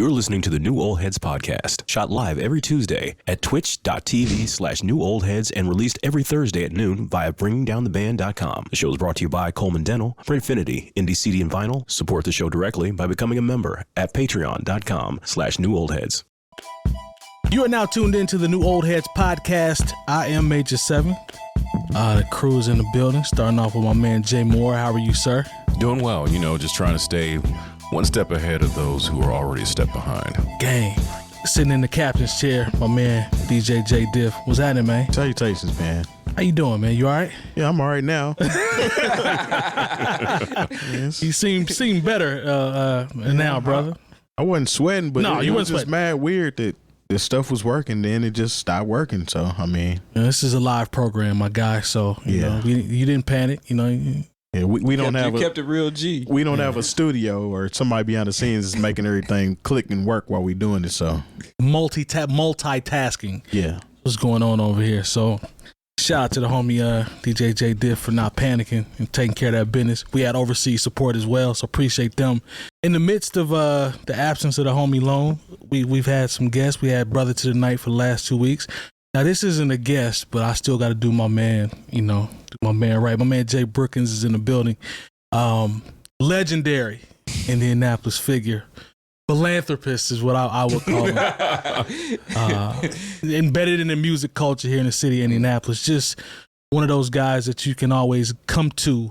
You're listening to the New Old Heads podcast, shot live every Tuesday at twitch.tv/newoldheads and released every Thursday at noon via bringingdowntheband.com. The show is brought to you by Coleman Dental, Printfinity, Indie CD and Vinyl. Support the show directly by becoming a member at patreon.com/newoldheads. You are now tuned into the New Old Heads podcast. I am Major 7. The crew is in the building, starting off with my man Jay Moore. How are you, sir? Doing well, just trying to stay one step ahead of those who are already a step behind. Gang. Sitting in the captain's chair, my man DJ Jay Diff. What's happening, man? Salutations, man. How you doing, man? You all right? Yeah, I'm all right now. Yes. You seem better now, brother. I wasn't sweating, but no, you it wasn't was just sweating. mad weird that this stuff was working, then it just stopped working. So, I mean. Yeah, this is a live program, my guy, so, you know, you didn't panic, Yeah, we don't have kept it real G. We don't have a studio or somebody behind the scenes is making everything click and work while we doing it. So multitasking. Yeah, what's going on over here? So shout out to the homie DJ J Diff for not panicking and taking care of that business. We had overseas support as well, so appreciate them. In the midst of the absence of the homie Lone, we've had some guests. We had Brother to the Night for the last 2 weeks. Now, this isn't a guest, but I still got to do my man, do my man right. My man J.Brookinz is in the building. Legendary Indianapolis figure. Philanthropist is what I would call him. Embedded in the music culture here in the city of Indianapolis. Just one of those guys that you can always come to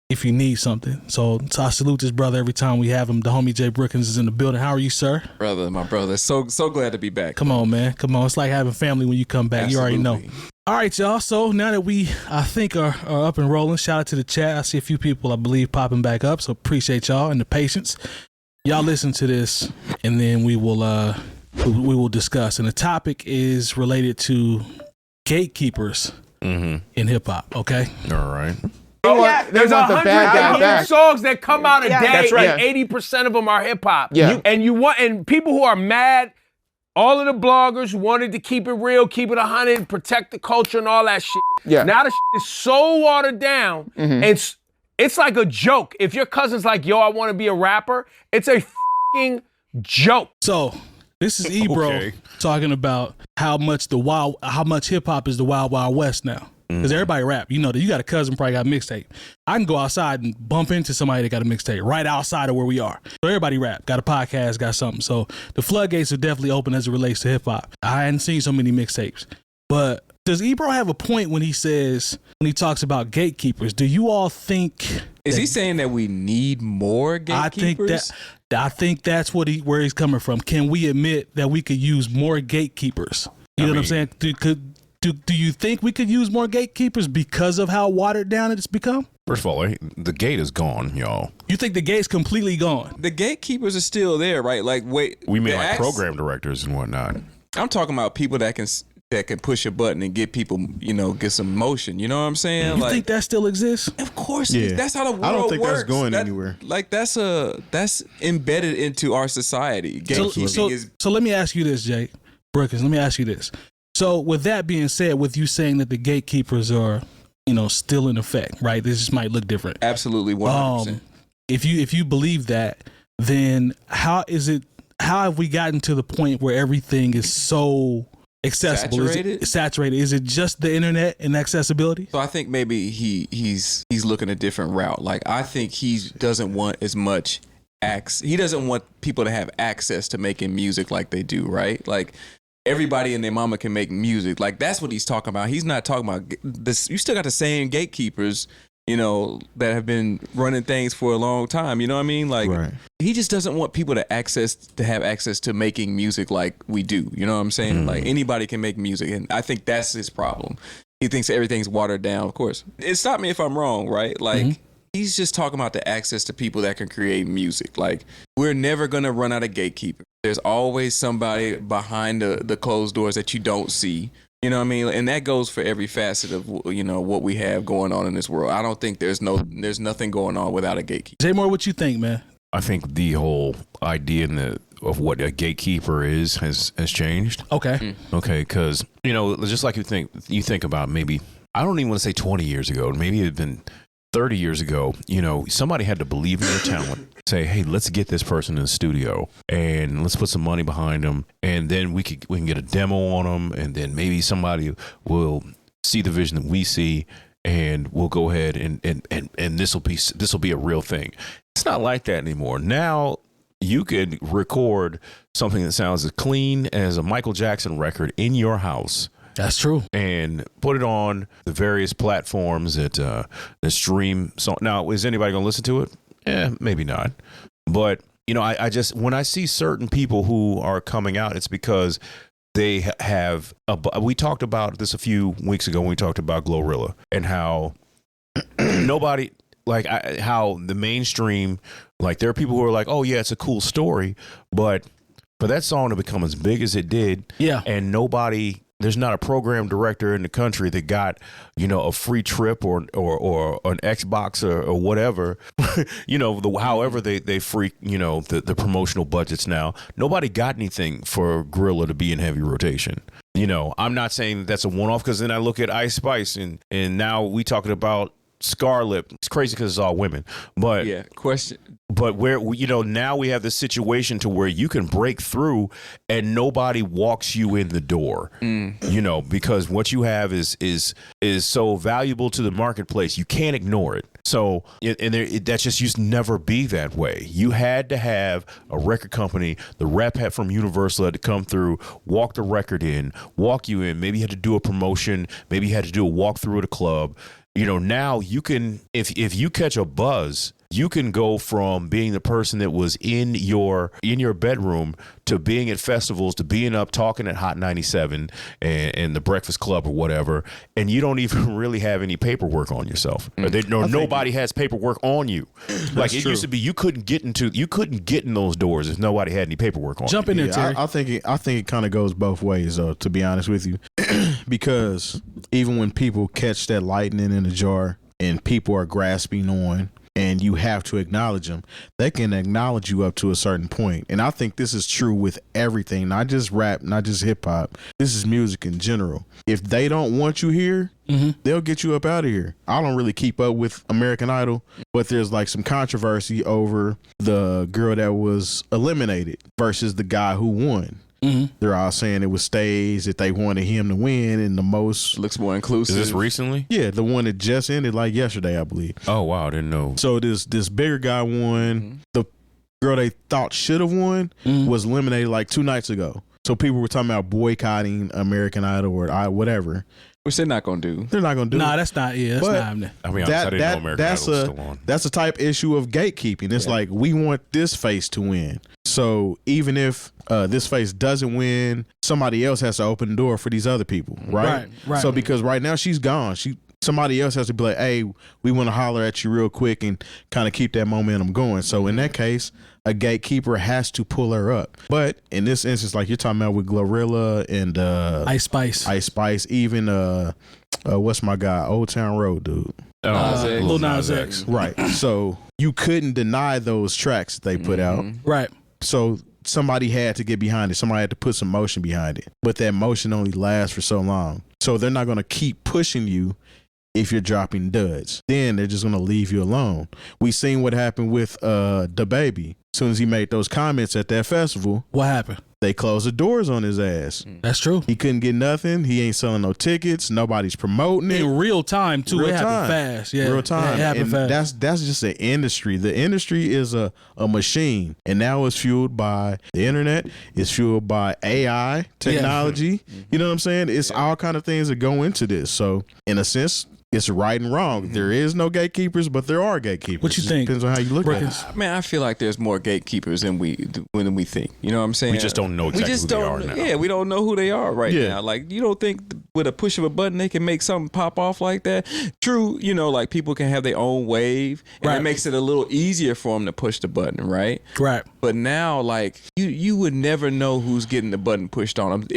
if you need something. So I salute this brother every time we have him. The homie J.Brookinz is in the building. How are you, sir? My brother. So glad to be back. Come on, man. Come on. It's like having family when you come back. Absolutely. You already know. All right, y'all. So now that we, I think, are up and rolling, shout out to the chat. I see a few people, I believe, popping back up. So appreciate y'all and the patience. Y'all listen to this, and then we will discuss. And the topic is related to gatekeepers in hip hop. Okay. All right. There's 100 songs that come out a day, That's right. and 80% of them are hip hop. Yeah. And people who are mad, all of the bloggers who wanted to keep it real, keep it 100, protect the culture and all that shit. Yeah. Now the shit is so watered down, it's like a joke. If your cousin's like, yo, I want to be a rapper, it's a fucking joke. So this is Ebro talking about how much hip hop is the Wild Wild West now. Because everybody rap. You got a cousin probably got a mixtape. I can go outside and bump into somebody that got a mixtape right outside of where we are. So everybody rap, got a podcast, got something. So the floodgates are definitely open as it relates to hip hop. I hadn't seen so many mixtapes. But does Ebro have a point when he talks about gatekeepers? Do you all think... Is he saying that we need more gatekeepers? I think that's where he's coming from. Can we admit that we could use more gatekeepers? You know what I'm saying? Do you think we could use more gatekeepers because of how watered down it's become? First of all, the gate is gone, y'all. You think the gate's completely gone? The gatekeepers are still there, right? Like, wait. We mean like program directors and whatnot. I'm talking about people that can push a button and get people, get some motion. You know what I'm saying? You think that still exists? Of course. Yeah. That's how the world works. I don't think that's going anywhere. Like, that's embedded into our society. Gatekeeping So let me ask you this, Jay Brookinz. Let me ask you this. So with that being said, with you saying that the gatekeepers are, still in effect, right? This just might look different. Absolutely, 100%. If you believe that, then how have we gotten to the point where everything is so accessible? Saturated? Is it just the internet and accessibility? So I think maybe he's looking a different route. Like, I think he doesn't want as much he doesn't want people to have access to making music like they do, right? Like, everybody and their mama can make music. Like, that's what he's talking about. He's not talking about this. You still got the same gatekeepers, that have been running things for a long time. You know what I mean? Like, He just doesn't want people to have access to making music like we do. You know what I'm saying? Like, anybody can make music. And I think that's his problem. He thinks everything's watered down, of course. Stop me if I'm wrong, right? Like, he's just talking about the access to people that can create music. Like, we're never going to run out of gatekeepers. There's always somebody behind the closed doors that you don't see. You know what I mean? And that goes for every facet of, what we have going on in this world. I don't think there's nothing going on without a gatekeeper. Jay Moore, what you think, man? I think the whole idea of what a gatekeeper has changed. Okay. Okay, because, just like you think about maybe, I don't even want to say 20 years ago, maybe it had been 30 years ago, somebody had to believe in your talent. Say, hey, let's get this person in the studio and let's put some money behind them, and then we can get a demo on them, and then maybe somebody will see the vision that we see, and we'll go ahead and this will be a real thing. It's not like that anymore. Now you could record something that sounds as clean as a Michael Jackson record in your house. That's true. And put it on the various platforms that stream song. Now, is anybody going to listen to it? Maybe not. But, I just, when I see certain people who are coming out, it's because they have, we talked about this a few weeks ago when we talked about Glorilla and how nobody, how the mainstream, there are people who are like, oh yeah, it's a cool story. But for that song to become as big as it did, and there's not a program director in the country that got, a free trip or an Xbox or whatever, however they freak, the promotional budgets now. Nobody got anything for Gorilla to be in heavy rotation. I'm not saying that's a one-off, because then I look at Ice Spice and now we talking about Scarlett. It's crazy because it's all women, but But where now we have this situation to where you can break through and nobody walks you in the door. Because what you have is so valuable to the marketplace, you can't ignore it. So that just used to never be that way. You had to have a record company. The rep from Universal had to come through, walk the record in, walk you in. Maybe you had to do a promotion. Maybe you had to do a walkthrough at a club. Now you can, if you catch a buzz, you can go from being the person that was in your bedroom to being at festivals, to being up talking at Hot 97 and the Breakfast Club or whatever, and you don't even really have any paperwork on yourself. Nobody has paperwork on you. It used to be, you couldn't get in those doors if nobody had any paperwork on. Jump in there, Terry. I think it kind of goes both ways, though, to be honest with you, because even when people catch that lightning in a jar and people are grasping on, and you have to acknowledge them, they can acknowledge you up to a certain point. And I think this is true with everything, not just rap, not just hip hop. This is music in general. If they don't want you here, they'll get you up out of here. I don't really keep up with American Idol, but there's some controversy over the girl that was eliminated versus the guy who won. They're all saying it was staged, that they wanted him to win, and the most looks more inclusive. Is this recently? Yeah, the one that just ended yesterday, I believe. Oh wow, I didn't know. So this bigger guy won. The girl they thought should have won was eliminated 2 nights ago. So people were talking about boycotting American Idol or whatever. Which they're not gonna do. They're not gonna do. Nah, that's not. Yeah, that's but not happening. I mean, I didn't know American Idol was still on. That's a type issue of gatekeeping. It's we want this face to win. So even if this face doesn't win, somebody else has to open the door for these other people, right? Right. So because right now she's gone, somebody else has to be like, hey, we want to holler at you real quick and kind of keep that momentum going. So in that case, a gatekeeper has to pull her up. But in this instance, you're talking about with Glorilla and Ice Spice, even what's my guy, Old Town Road dude. Lil Nas X. Right. So you couldn't deny those tracks that they put out. Right. So somebody had to get behind it. Somebody had to put some motion behind it. But that motion only lasts for so long. So they're not going to keep pushing you if you're dropping duds. Then they're just going to leave you alone. We seen what happened with DaBaby. As soon as he made those comments at that festival, what happened? They closed the doors on his ass. That's true. He couldn't get nothing. He ain't selling no tickets. Nobody's promoting it. In real time, too. Real it happened time. fast. Yeah. Real time. It happened fast. That's just the industry. The industry is a machine. And now it's fueled by the internet. It's fueled by AI technology. Yeah. You know what I'm saying? It's all kind of things that go into this. So in a sense, it's right and wrong. There is no gatekeepers, but there are gatekeepers. What you think? Depends on how you look at it. Man, I feel like there's more gatekeepers than we think. You know what I'm saying? We just don't know exactly who they are now. Yeah, we don't know who they are now. You don't think with a push of a button they can make something pop off like that? True, people can have their own wave, and it makes it a little easier for them to push the button, right? Right. But now, you would never know who's getting the button pushed on them.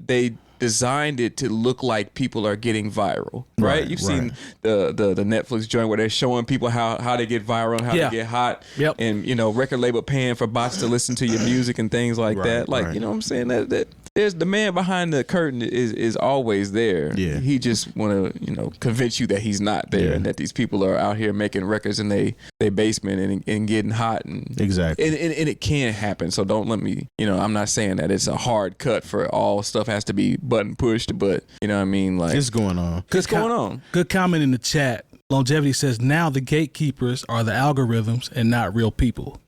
They designed it to look like people are getting viral, right? You've seen the Netflix joint where they're showing people how they get viral and how they get hot. And record label paying for bots to listen to your music and things like that. You know what I'm saying? That there's the man behind the curtain is always there. Yeah. He just want to convince you that he's not there, and that these people are out here making records in they basement and getting hot and Exactly. and it can happen. So don't let me. I'm not saying that it's a hard cut for all stuff has to be button pushed, but you know what I mean. Like It's going on. what's going on? Good comment in the chat. Longevity says, now the gatekeepers are the algorithms and not real people.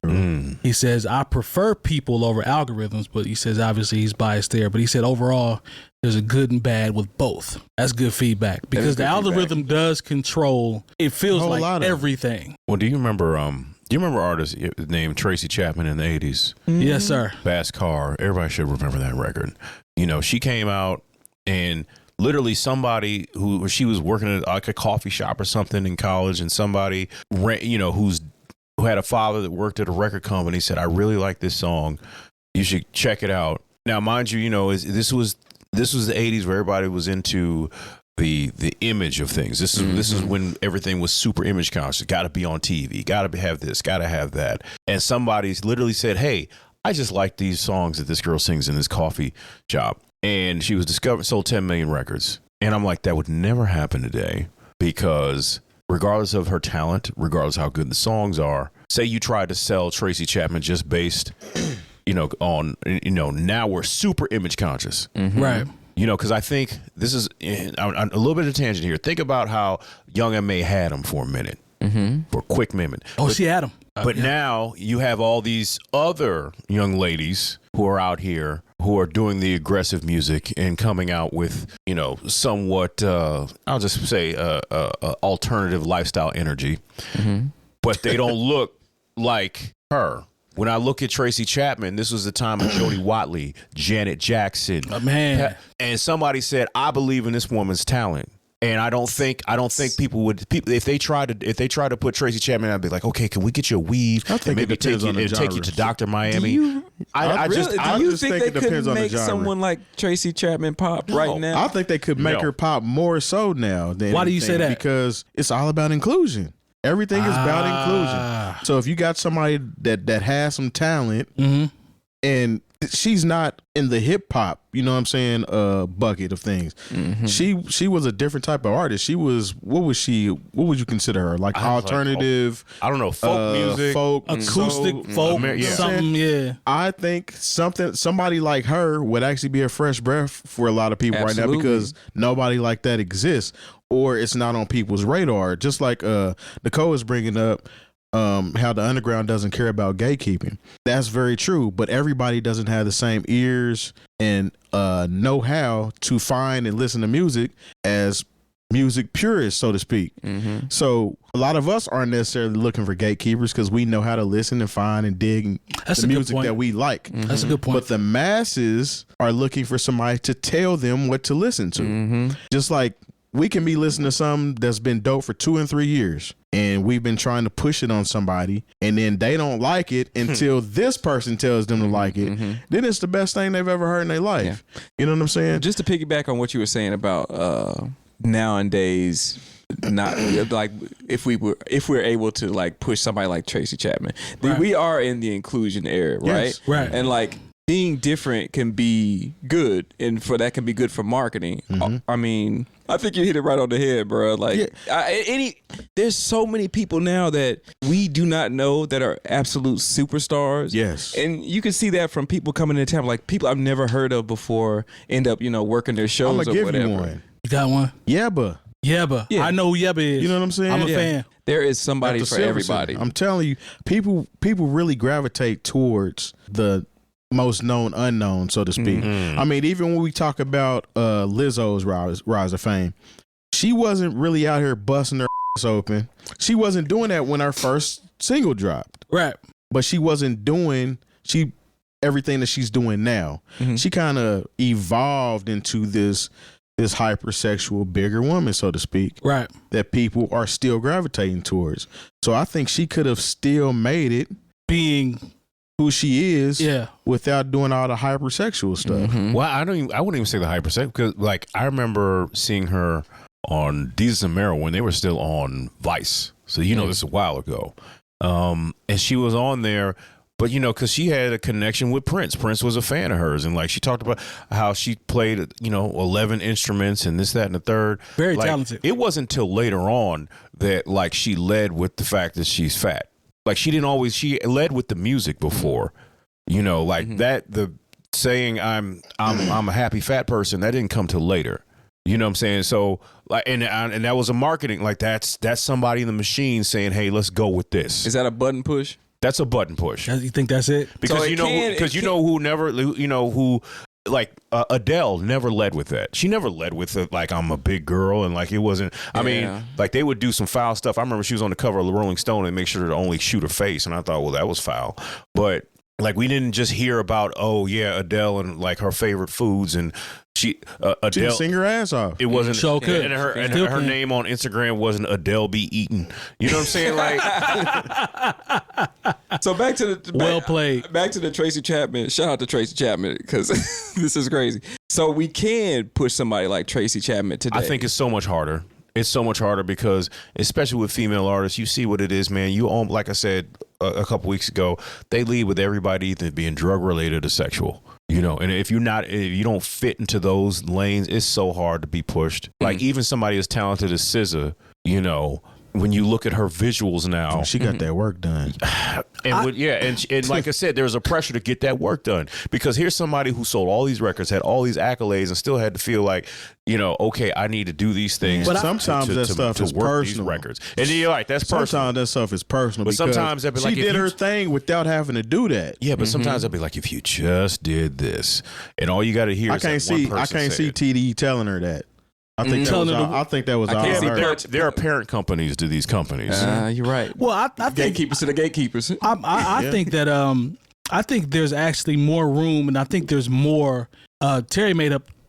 He says, I prefer people over algorithms, but he says, obviously he's biased there. But he said, overall, there's a good and bad with both. That's good feedback because the algorithm does control, it feels like everything. Well, do you remember artist named Tracy Chapman in the 80s? Yes, sir. Fast Car. Everybody should remember that record. She came out and literally somebody she was working at like a coffee shop or something in college, and somebody who had a father that worked at a record company said, I really like this song. You should check it out. Now, mind you, this was the 80s where everybody was into the image of things. This is when everything was super image conscious. Got to be on TV. Got to have this. Got to have that. And somebody literally said, hey, I just like these songs that this girl sings in this coffee shop. And she was discovered, sold 10 million records. And I'm like, that would never happen today, because regardless of her talent, regardless of how good the songs are, say you try to sell Tracy Chapman just based, on, now we're super image conscious. Right. Because I think this is a little bit of a tangent here. Think about how Young M.A. had him for a minute, for a quick minute. She had him. But now you have all these other young ladies who are out here who are doing the aggressive music and coming out with, somewhat, I'll just say, alternative lifestyle energy. But they don't look like her. When I look at Tracy Chapman, this was the time of Jody Watley, Janet Jackson. Man. And somebody said, I believe in this woman's talent. And I don't think people would if they try to put Tracy Chapman, I'd be like, okay, can we get you a weave and maybe take you to Dr. Miami? Do you think they could make someone like Tracy Chapman pop right now? I think they could make her pop more so now. Why do you say that? Because it's all about inclusion. Everything is about inclusion. So if you got somebody that has some talent and she's not in the hip hop, bucket of things. She was a different type of artist. She was what would you consider her? Like alternative? I don't know, folk music, folk, acoustic, folk, something. Yeah. I think somebody like her would actually be a fresh breath for a lot of people right now, because nobody like that exists, or it's not on people's radar. Just like Nicole is bringing up. How the underground doesn't care about gatekeeping. That's very true, but everybody doesn't have the same ears and know-how to find and listen to music as music purists, so to speak. So a lot of us aren't necessarily looking for gatekeepers because we know how to listen and find and dig the music that we like. That's a good point. But the masses are looking for somebody to tell them what to listen to. Just like we can be listening to something that's been dope for 2 and 3 years, and we've been trying to push it on somebody, and then they don't like it until this person tells them to like it. Then it's the best thing they've ever heard in their life. You know what I'm saying? Just to piggyback on what you were saying about nowadays, not like if we're able to like push somebody like Tracy Chapman, we are in the inclusion era, right? Yes, right. And like being different can be good, and that can be good for marketing. I mean, I think you hit it right on the head, bro. Like, there's so many people now that we do not know that are absolute superstars. Yes, and you can see that from people coming into town, like people I've never heard of before, end up working their shows or whatever. You one. You got one? Yebba. Yeah. I know who Yebba is. You know what I'm saying? I'm a fan. There is somebody for everybody. I'm telling you, people really gravitate towards the most known unknown, so to speak. I mean, even when we talk about Lizzo's rise of fame, she wasn't really out here busting her ass open. She wasn't doing that when her first single dropped. Right. But she wasn't doing everything that she's doing now. She kind of evolved into this hypersexual, bigger woman, so to speak. Right. That people are still gravitating towards. So I think she could have still made it being who she is, without doing all the hypersexual stuff. Well, I wouldn't even say the hypersexual, because like I remember seeing her on Deezus and Mero when they were still on Vice. So this is a while ago. And she was on there But you know, because she had a connection with Prince. Prince was a fan of hers, and like she talked about how she played, 11 instruments and this, that, and the third. Very like, talented. It wasn't until later on that like she led with the fact that she's fat. Like she led with the music before, that the saying I'm a happy fat person, that didn't come till later. You know what I'm saying? So like, and that was a marketing, like that's somebody in the machine saying, hey, let's go with this. Is that a button push? That's a button push. You think that's it? Because Adele never led with that. She never led with it like I'm a big girl and like it wasn't. I mean, like they would do some foul stuff. I remember she was on the cover of the Rolling Stone and make sure to only shoot her face, and I thought, well, that was foul. But like we didn't just hear about Adele and like her favorite foods, and Adele She sing her ass off. It wasn't So good. and her name on Instagram wasn't Adele be eaten. You know what I'm saying? Like So back to the Well played. Back to the Tracy Chapman. Shout out to Tracy Chapman because this is crazy. So we can push somebody like Tracy Chapman today. I think it's so much harder. It's so much harder because, especially with female artists, you see what it is, man. Like I said a couple weeks ago, they lead with everybody either being drug related or sexual. And if you don't fit into those lanes, it's so hard to be pushed. Like even somebody as talented as SZA, when you look at her visuals now, She got that work done. And like I said, there's a pressure to get that work done because here's somebody who sold all these records, had all these accolades, and still had to feel like, okay, I need to do these things. But sometimes that stuff is work personal. these records, and you're like, that's personal. Sometimes that stuff is personal. But because sometimes that'd be like, she if did you- her thing without having to do that. Yeah, but sometimes I'd be like, if you just did this, and all you got to hear is that one person I can't say see it. TDE telling her that. I think that was all can't see her. There are parent companies to these companies. you're right. Well, I think Gatekeepers to the gatekeepers. I think that I think there's actually more room, and I think there's more. Terry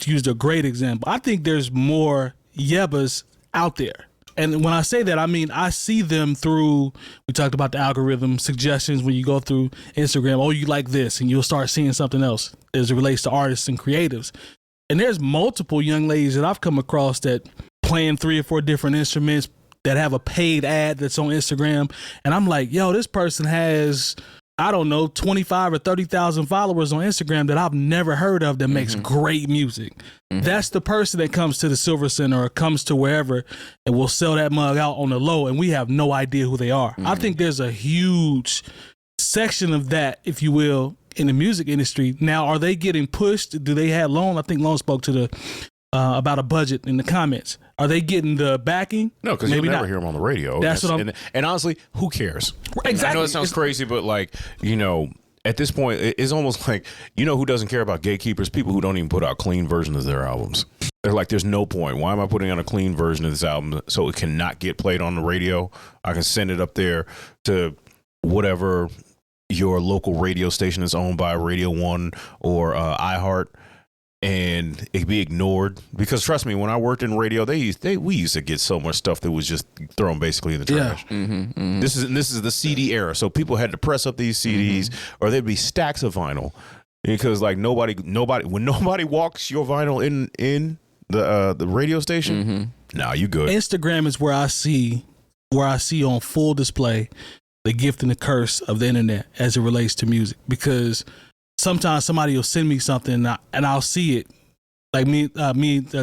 used a great example. I think there's more Yebbas out there. And when I say that, I mean, I see them through, we talked about the algorithm suggestions when you go through Instagram. Oh, you like this, and you'll start seeing something else as it relates to artists and creatives. And there's multiple young ladies that I've come across that playing 3 or 4 different instruments that have a paid ad that's on Instagram. And I'm like, yo, this person has, I don't know, 25 or 30,000 followers on Instagram that I've never heard of that makes great music. That's the person that comes to the Silver Center or comes to wherever and will sell that mug out on the low, and we have no idea who they are. I think there's a huge section of that, if you will, in the music industry. Now, are they getting pushed? Do they have Lone? I think Lone spoke to about a budget in the comments. Are they getting the backing? No, because you'll never hear them on the radio. That's what I'm. And honestly, who cares? Exactly. I know it sounds crazy, but like, at this point, it's almost like, who doesn't care about gatekeepers? People who don't even put out clean versions of their albums. They're like, there's no point. Why am I putting out a clean version of this album so it cannot get played on the radio? I can send it up there to whatever your local radio station is owned by Radio 1 or iHeart, and it be ignored. Because trust me, when I worked in radio, we used to get so much stuff that was just thrown basically in the trash. This is the CD era, so people had to press up these CDs, or there'd be stacks of vinyl, because like nobody when nobody walks your vinyl in the radio station, nah, you good. Instagram is where I see on full display the gift and the curse of the internet as it relates to music, because sometimes somebody will send me something and I'll see it. Like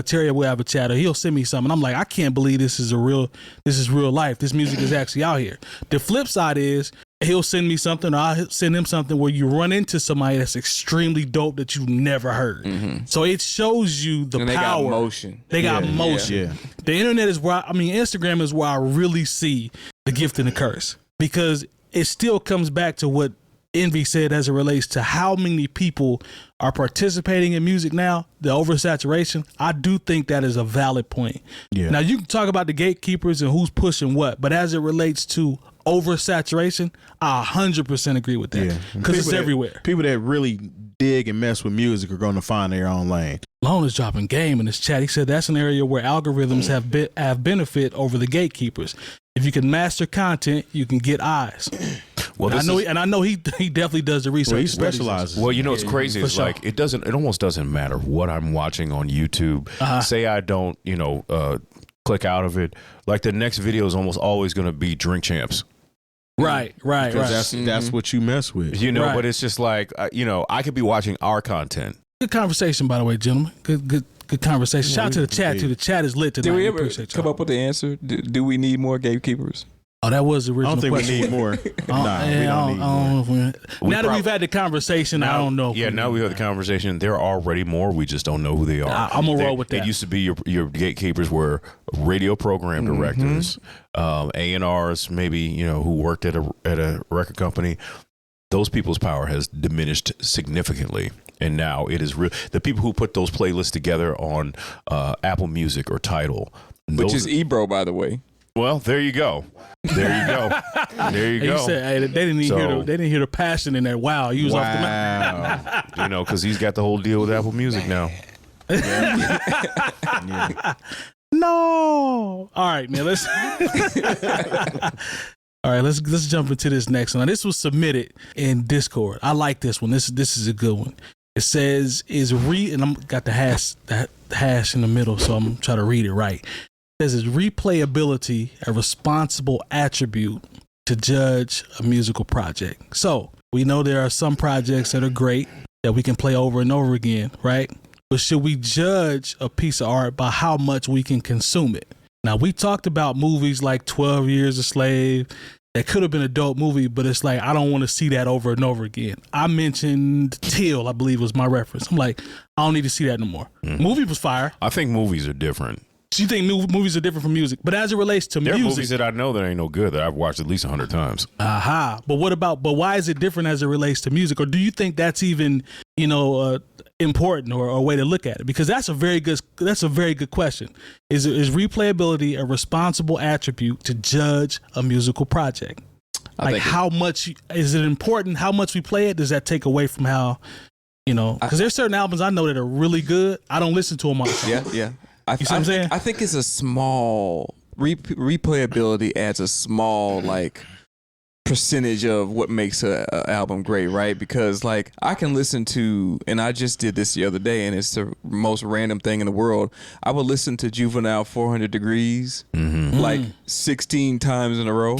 Terry will have a chat, or he'll send me something. I'm like, I can't believe this is real life. This music is actually out here. The flip side is he'll send me something, or I'll send him something where you run into somebody that's extremely dope that you've never heard. So it shows you the and power. They got motion. They got motion. Yeah. The internet is Instagram is where I really see the gift and the curse, because it still comes back to what Envy said as it relates to how many people are participating in music now, the oversaturation. I do think that is a valid point. Yeah. Now, you can talk about the gatekeepers and who's pushing what, but as it relates to oversaturation, I 100% agree with that. Yeah. Because it's everywhere. People that really dig and mess with music are going to find their own lane. Lone is dropping game in this chat. He said that's an area where algorithms have benefit over the gatekeepers. If you can master content, you can get eyes. Well, I know he definitely does the research. Well, he specializes. Well, it's crazy. It's like it almost doesn't matter what I'm watching on YouTube. Say I don't, click out of it. Like the next video is almost always going to be Drink Champs. Right. Because that's what you mess with. You know, Right. but it's just like, I could be watching our content. Good conversation, by the way, gentlemen. Good conversation. Shout out to the chat too. The chat is lit tonight. Did we We ever appreciate y'all. come up with the answer? Do we need more gatekeepers? Oh, that was the I original don't think question. we need more. I we don't need more. know if now that we've had the conversation, I don't know. Yeah, now we have the conversation. There are already more. We just don't know who they are. I'm gonna roll with that. It used to be your gatekeepers were radio program directors, A&Rs, maybe who worked at a record company. Those people's power has diminished significantly. And now it is real. The people who put those playlists together on Apple Music or Tidal, Which is Ebro, by the way. Well, there you go. There you go. There you Hey, go. you said, hey, they didn't even hear they didn't hear the passion in that. Wow, you was off the map. Wow. Because he's got the whole deal with Apple Music now. No. All right, man. Let's. All right, let's jump into this next one. Now, this was submitted in Discord. I like this one. This is a good one. It says and I'm got the hash in the middle, so I'm trying to read it right. It says, is replayability a responsible attribute to judge a musical project? So we know there are some projects that are great that we can play over and over again, right? But should we judge a piece of art by how much we can consume it? Now, we talked about movies like 12 Years a Slave. That could have been a dope movie, but it's like, I don't want to see that over and over again. I mentioned Till, I believe was my reference. I'm like, I don't need to see that no more. Movie was fire. I think movies are different. So you think movies are different from music? But as it relates to There are music, movies that I know that ain't no good that I've watched at least 100 times. But why is it different as it relates to music? Or do you think that's even, important or a way to look at it? Because that's a very good question. Is replayability a responsible attribute to judge a musical project? How much is it important? How much we play it? Does that take away from how, because there's certain albums I know that are really good. I don't listen to them all the time. Yeah. You see what I'm saying? I think it's a small replayability adds a small percentage of what makes a album great, right? Because I can listen to, and I just did this the other day, and it's the most random thing in the world. I would listen to Juvenile 400 Degrees 16 times in a row.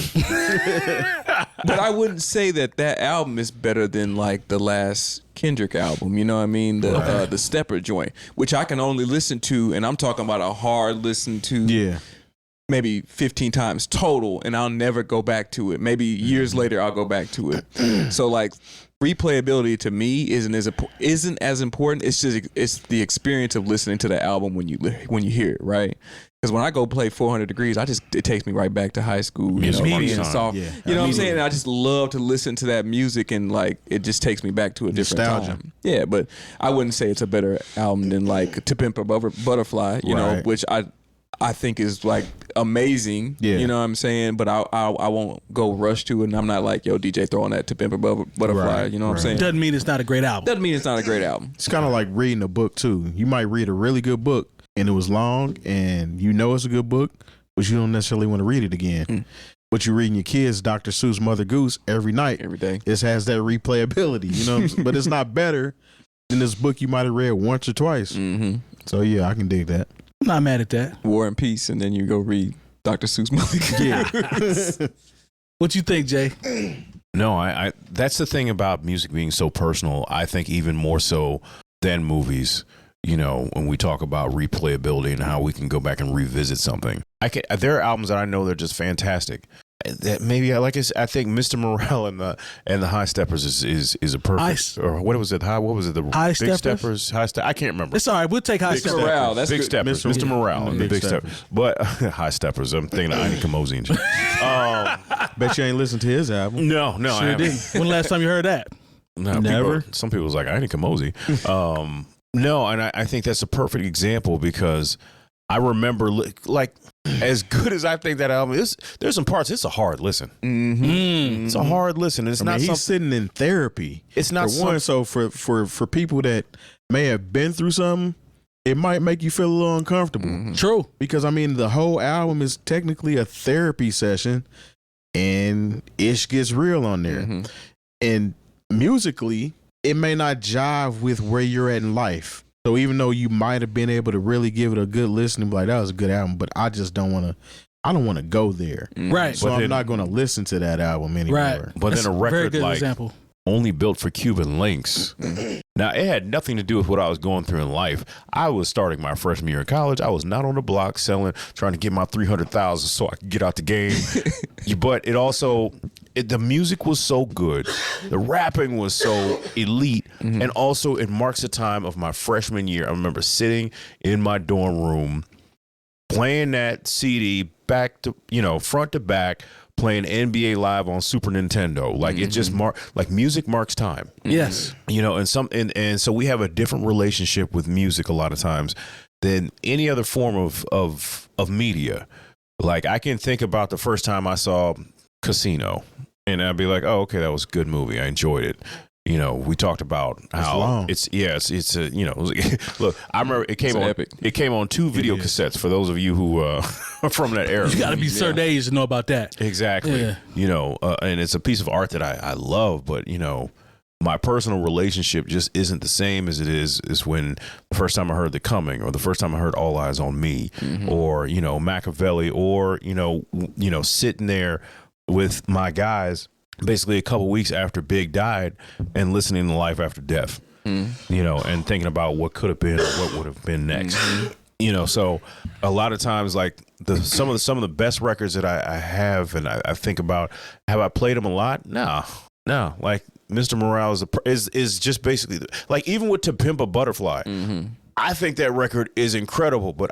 But I wouldn't say that album is better than the last Kendrick album, you know what I mean? The Stepper joint, which I can only listen to, and I'm talking about a hard listen to maybe 15 times total, and I'll never go back to it. Maybe years later I'll go back to it. So replayability to me isn't as important. It's the experience of listening to the album when you hear it, right? Because when I go play 400 Degrees, it takes me right back to high school. You know what I'm saying? And I just love to listen to that music, and it just takes me back to a different time. Yeah, but I wouldn't say it's a better album than To Pimp a Butterfly, you know, which I think is amazing. Yeah. You know what I'm saying? But I won't go rush to it, and I'm not yo, DJ throwing that To Pimp a Butterfly. You know what I'm saying? Doesn't mean it's not a great album. Doesn't mean it's not a great album. It's kind of like reading a book too. You might read a really good book and it was long, and it's a good book, but you don't necessarily want to read it again. But you're reading your kids Dr. Seuss Mother Goose every night. Every day. It has that replayability, you know, but it's not better than this book you might have read once or twice. Mm-hmm. So yeah, I can dig that. I'm not mad at that. War and Peace, and then you go read Dr. Seuss Mother Goose. Yeah. What you think, Jay? No, I that's the thing about music being so personal. I think even more so than movies. When we talk about replayability and how we can go back and revisit something, there are albums that I know they're just fantastic. That maybe I think Mr. Morale and the High Steppers is a perfect. Or what was it? What was it? The High Big Steppers? I can't remember. It's all right. We'll take High Steppers. Morale. That's Big good. Steppers. Mr. Morale and the Big Steppers. But High Steppers. I'm thinking of 𝐀𝐿𝐿 and shit. Bet you ain't listened to his album. No, I haven't. Didn't. When the last time you heard that? No, never. Some people was like 𝐀𝐿𝐿. No, and I think that's a perfect example because I remember as good as I think that album is, there's some parts. It's a hard listen. It's a hard listen. It's not. He's sitting in therapy. It's not for one. So for people that may have been through something, it might make you feel a little uncomfortable. True. Because the whole album is technically a therapy session, and ish gets real on there. And musically, it may not jive with where you're at in life. So even though you might have been able to really give it a good listen and be like, that was a good album, but I just don't want I don't want to go there. Right. So I'm not going to listen to that album anymore. Right. But That's then a a very record good like example. Only Built for Cuban Links. Now, it had nothing to do with what I was going through in life. I was starting my freshman year in college. I was not on the block trying to get my 300,000 so I could get out the game. But it also, the music was so good. The rapping was so elite. And also, it marks the time of my freshman year. I remember sitting in my dorm room, playing that CD back to, front to back, playing NBA Live on Super Nintendo. Like it just music marks time. Yes. And so we have a different relationship with music a lot of times than any other form of media. Like I can think about the first time I saw Casino and I'd be like, oh, okay, that was a good movie. I enjoyed it. We talked about how it's look, I remember it came on epic. It came on 2 video cassettes for those of you who are from that era. You got to be certain age to know about that. Exactly. Yeah. And it's a piece of art that I love, but my personal relationship just isn't the same as it is when the first time I heard The Coming or the first time I heard All Eyes on Me or Machiavelli or sitting there with my guys basically a couple weeks after Big died and listening to Life After Death, and thinking about what could have been or what would have been next. So a lot of times like some of the best records that I have and I think about, have I played them a lot? No. Like Mr. Morale is just basically like, even with To Pimp a Butterfly, I think that record is incredible, but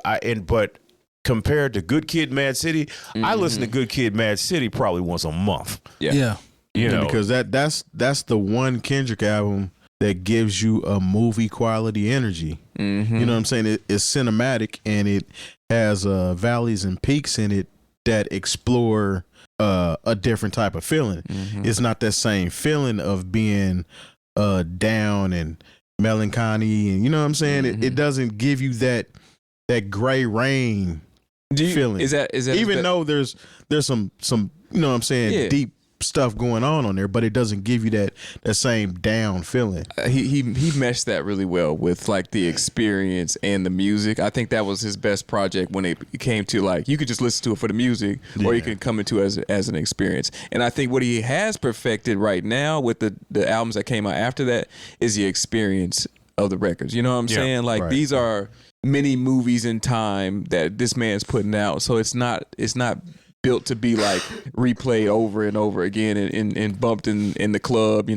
compared to Good Kid, Mad City, I listen to Good Kid, Mad City probably once a month. Yeah. Because that's the one Kendrick album that gives you a movie quality energy. You know what I'm saying? It's cinematic and it has valleys and peaks in it that explore a different type of feeling. It's not that same feeling of being down and melancholy, and you know what I'm saying? It doesn't give you that gray rain feeling. Is that even though there's some you know what I'm saying, deep stuff going on there, but it doesn't give you that same down feeling. He meshed that really well with like the experience and the music. I think that was his best project when it came to like, you could just listen to it for the music or you can come into it as an experience. And I think what he has perfected right now with the albums that came out after that is the experience of the records. You know what I'm saying? Like these are many movies in time that this man's putting out. So it's not built to be like replayed over and over again and bumped in the club.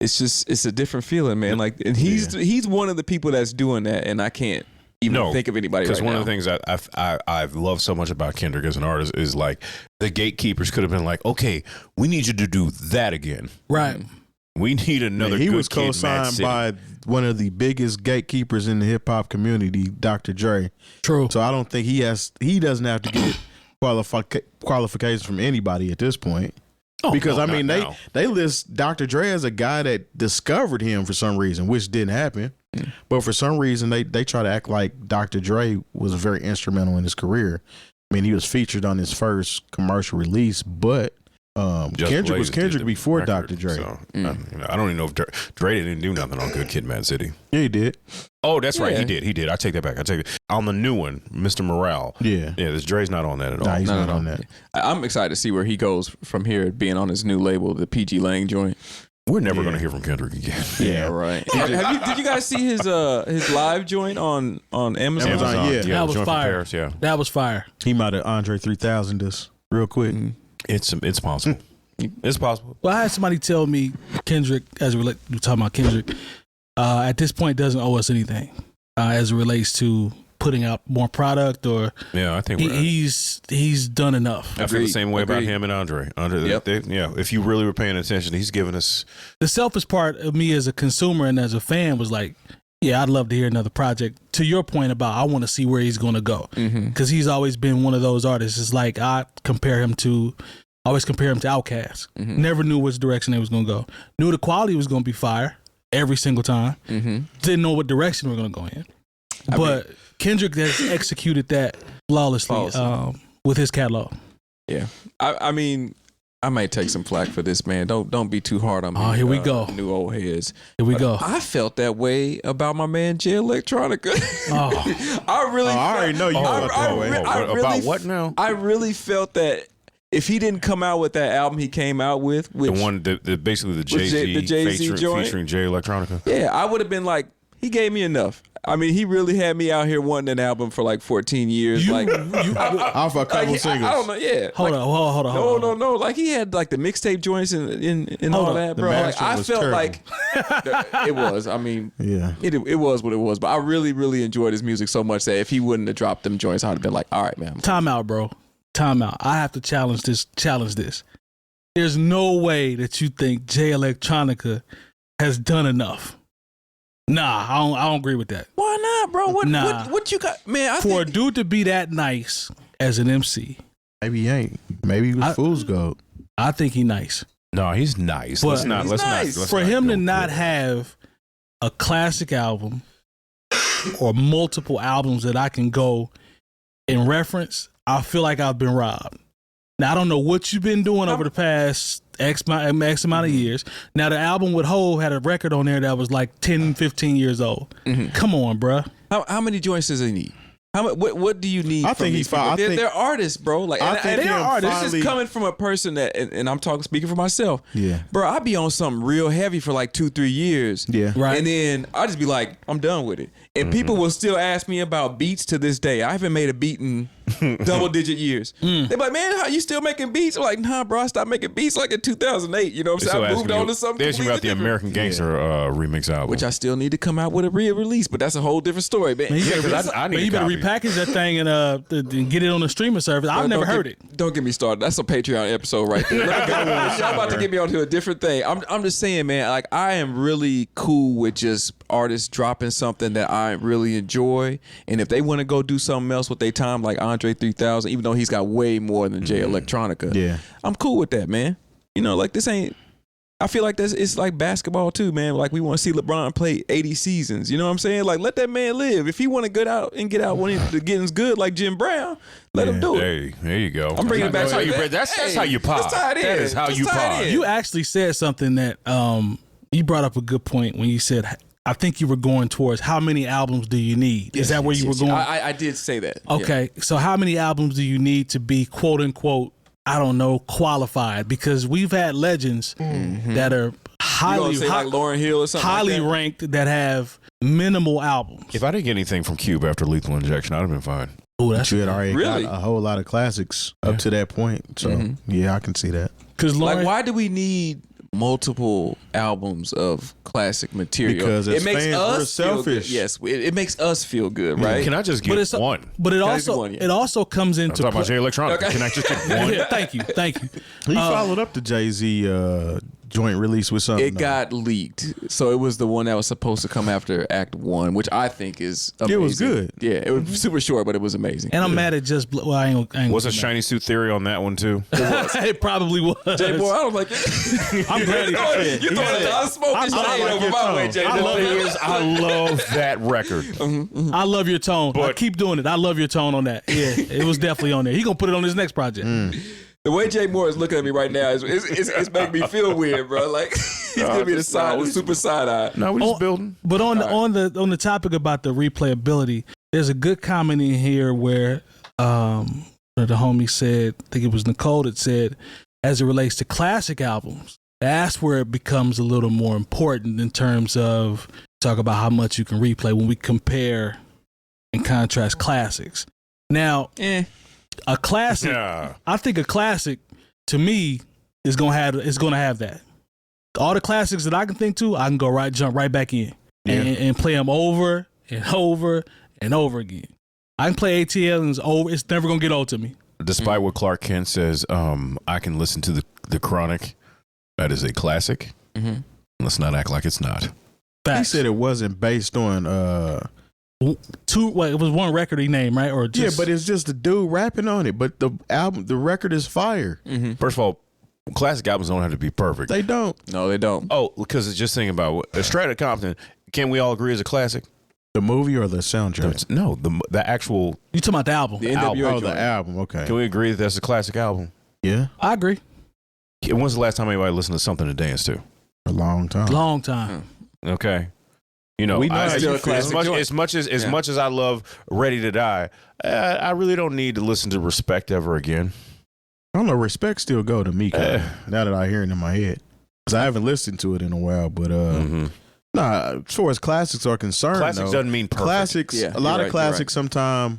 It's a different feeling, man. Like, and he's one of the people that's doing that, and I can't even think of anybody. Because one of the things I've loved so much about Kendrick as an artist is like the gatekeepers could have been like, okay, we need you to do that again, right? We need another. He good was co-signed by one of the biggest gatekeepers in the hip hop community, Dr. Dre. True. So I don't think he doesn't have to get qualifications from anybody at this point. Because they list Dr. Dre as a guy that discovered him for some reason, which didn't happen. But for some reason they try to act like Dr. Dre was very instrumental in his career. I mean, he was featured on his first commercial release, but Kendrick was Kendrick before Dr. Dre. So, I don't even know if Dre didn't do nothing on Good Kid, Mad City. Yeah, he did. Oh, that's right. He did. I take that back. On the new one, Mr. Morale. Yeah. This Dre's not on that at all. Nah, he's not on that. I'm excited to see where he goes from here, being on his new label, the PG Lang joint. We're never going to hear from Kendrick again. Yeah, right. Did you guys see his live joint on Amazon? Yeah. That was fire. Paris, That was fire. He might have Andre 3000 us real quick. It's possible. It's possible. Well, I had somebody tell me Kendrick, we're talking about Kendrick, at this point doesn't owe us anything as it relates to putting out more product or. Yeah, I think he's done enough. I feel the same way about him and Andre. If you really were paying attention, he's given us. The selfish part of me as a consumer and as a fan was like, yeah, I'd love to hear another project. To your point about, I want to see where he's going to go. Because he's always been one of those artists. It's like I always compare him to Outkast. Never knew which direction they was going to go. Knew the quality was going to be fire every single time. Didn't know what direction we're going to go in. But Kendrick has executed that flawlessly. With his catalog. Yeah. I mean, I might take some flack for this, man. Don't be too hard on me. Oh, here we go. New old heads. Here we go. I felt that way about my man Jay Electronica. Oh. I really, I already know you. About what now? I really felt that if he didn't come out with that album he came out with, which, The one, basically the the Jay-Z joint? featuring Jay Electronica. yeah, I would have been like, he gave me enough. I mean, he really had me out here wanting an album for like 14 years. Off a couple singles. I don't know. Yeah. Hold on. No. Like he had like the mixtape joints and all that, bro. Like, I felt terrible. like it was. I mean, Yeah. it was what it was. But I really, really enjoyed his music so much that if he wouldn't have dropped them joints, I'd have been like, all right, man. Time out, bro. Time out. I have to challenge this. There's no way that you think Jay Electronica has done enough. Nah, I don't agree with that. Why not, bro? What you got, man? For a dude to be that nice as an MC, Maybe he ain't. Maybe he was fool's gold. I think he nice. No, he's nice. But Let's not. For him to not have a classic album or multiple albums that I can go and reference, I feel like I've been robbed. Now, I don't know what you've been doing over the past X amount of years. Now, the album with Hov had a record on there that was like 10, 15 years old. Come on, bruh. How many joints does he need? What do you need? I think he's fine. They're artists, bro. Like, they are artists. This is coming from a person that, and I'm speaking for myself. Yeah, bro. I be on something real heavy for like 2-3 years. Yeah, right. And then I just be like, I'm done with it. And people will still ask me about beats to this day. I haven't made a beat in double-digit years. They're like, man, how you still making beats? I'm like, nah, bro. I stopped making beats like in 2008. You know what I'm saying? I moved on to something. They're asking about the American Gangster remix album, which I still need to come out with a re-release, but that's a whole different story, man. You better repackage that thing and get it on the streaming service. I've never heard it. Don't get me started. That's a Patreon episode right there. Y'all about to get me onto a different thing. I'm just saying, man. Like, I am really cool with just artists dropping something that I really enjoy, and if they want to go do something else with their time, like Andre 3000, even though he's got way more than Jay Electronica, yeah, I'm cool with that, man. You know, like, this ain't. I feel like it's like basketball too, man. Like, we want to see LeBron play 80 seasons. You know what I'm saying? Like, let that man live. If he want to get out when the getting's good, like Jim Brown, let him do it. Hey, there you go. I'm bringing it back. That's how you pop. That is how you pop. You actually said something that you brought up a good point when you said, I think you were going towards how many albums do you need? Is that where you were going? I did say that. Okay, so how many albums do you need to be quote unquote, I don't know, qualified? Because we've had legends that are highly like Lauryn Hill or something highly like ranked that have minimal albums. If I didn't get anything from Cube after Lethal Injection, I'd have been fine. Oh, that's you had already really got a whole lot of classics up to that point. So yeah, I can see that. Because like, why do we need multiple albums of classic material? Because as it makes fans, us we're selfish. Feel good. Yes, it makes us feel good, right? Can I just get one? But it Can I also get one, yeah? it also comes I'm into talking about Jay Electronica. Okay. Can I just get one? Yeah, thank you. He followed up the Jay-Z joint release with something. It got leaked, so it was the one that was supposed to come after Act 1, which I think is amazing. It was good. Yeah, it was super short, but it was amazing. And I'm mad at just well, I ain't Was a shiny suit theory on that one too? it probably was. Jay Boy, I don't like it. I'm glad you throwing a lot of smoke and shade over my way, Jay. I love that record. I love your tone. But keep doing it. I love your tone on that. Yeah, it was definitely on there. He gonna put it on his next project. The way Jay Moore is looking at me right now is making me feel weird, bro. Like, he's giving me the super side eye. No, we're just building. But on the topic about the replayability, there's a good comment in here where the homie said, I think it was Nicole that said, as it relates to classic albums, that's where it becomes a little more important in terms of talk about how much you can replay when we compare and contrast classics. Now, a classic, I think a classic to me is gonna have that. All the classics that I can think to, I can jump right back in and play them over and over and over again. I can play ATL and it's over. It's never gonna get old to me. Despite what Clark Kent says, I can listen to the Chronic. That is a classic. Let's not act like it's not. Facts. He said it wasn't based on it was one record he named, right? Or just, yeah, but it's just the dude rapping on it. But the record is fire. First of all, classic albums don't have to be perfect. They don't. No, they don't. Oh, because it's just thinking about Straight Outta Compton. Can we all agree is a classic? The movie or the soundtrack? No, the actual. You talking about the album? The NWA the album. Okay. Can we agree that that's a classic album? Yeah, I agree. When's the last time anybody listened to Something to Dance to? a long time. Long time. Okay. You know, We know still a classic joint. as much as I love Ready to Die, I really don't need to listen to Respect ever again. I don't know. Respect still go to me now that I hear it in my head, because I haven't listened to it in a while. But nah, as far as classics are concerned, Classics doesn't mean perfect. Classics. Yeah, a lot of classics sometimes,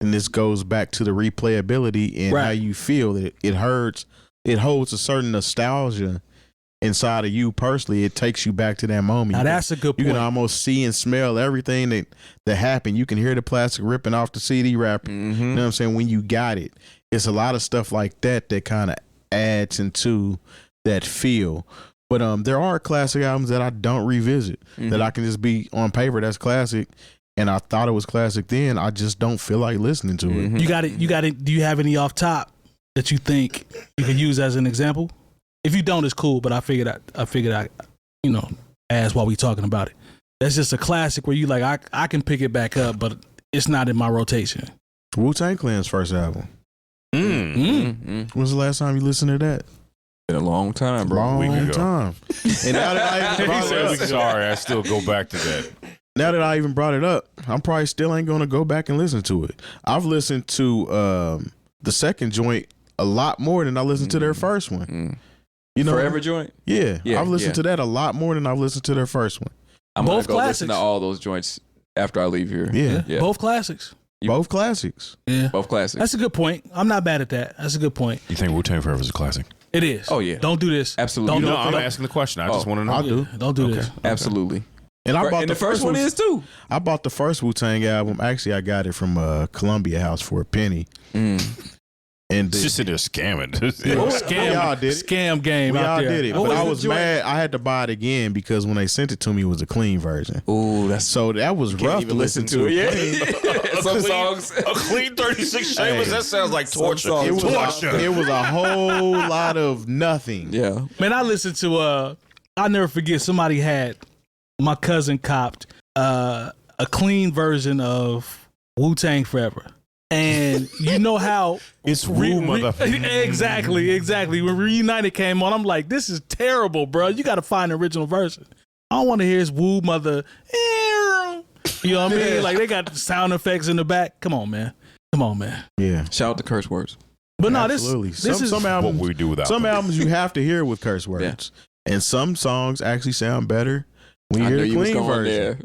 and this goes back to the replayability and how you feel that it hurts. It holds a certain nostalgia inside of you personally. It takes you back to that moment. Now that's a good point. You can almost see and smell everything that happened. You can hear the plastic ripping off the CD wrapper. You know what I'm saying? When you got it, it's a lot of stuff like that kind of adds into that feel. But there are classic albums that I don't revisit, that I can just be on paper. That's classic. And I thought it was classic then. I just don't feel like listening to it. You got it. Do you have any off top that you think you can use as an example? If you don't, it's cool. But I figured I ask while we talking about it. That's just a classic where you like I can pick it back up, but it's not in my rotation. Wu-Tang Clan's first album. When's the last time you listened to that? Been a long time, bro. Long time. And now that I even brought it up, Sorry, I still go back to that. now that I even brought it up, I'm probably still ain't gonna go back and listen to it. I've listened to the second joint a lot more than I listened to their first one. You know, Forever joint? Yeah, I've listened to that a lot more than I've listened to their first one. I'm Both gonna go classics. listen to all those joints after I leave here. Yeah. Both classics. Both classics. Yeah. Both classics. That's a good point. I'm not mad at that. That's a good point. You think Wu-Tang Forever is a classic? It is. Oh, yeah. Don't do this. Absolutely. Don't No, I'm asking the question. I just want to know. I do. Don't do this. Absolutely. And I bought And the first one is too. I bought the first Wu-Tang album. Actually, I got it from Columbia House for a penny. And It's just sitting there scamming. Scam, Y'all did it. scam game we out all there. did it, What but was I the was joint? mad. I had to buy it again because when they sent it to me, it was a clean version. Ooh, that's So that was rough to listen to. Yeah. Some songs. A clean 36 chambers. That sounds like torture. songs. It was a whole lot of nothing. Yeah. Man, I listened to I'll never forget, somebody had, my cousin copped a clean version of Wu-Tang Forever. And you know how It's Wu, mother. Exactly. When Reunited came on, I'm like, this is terrible, bro. You got to find the original version. I don't want to hear his Wu mother. You know what I mean? Like, they got sound effects in the back. Come on, man. Yeah, Shout out to curse words. But no, absolutely. this is some What albums. we do without Some them. albums you have to hear with curse words, and some songs actually sound better when you I hear knew the you was clean going version. there.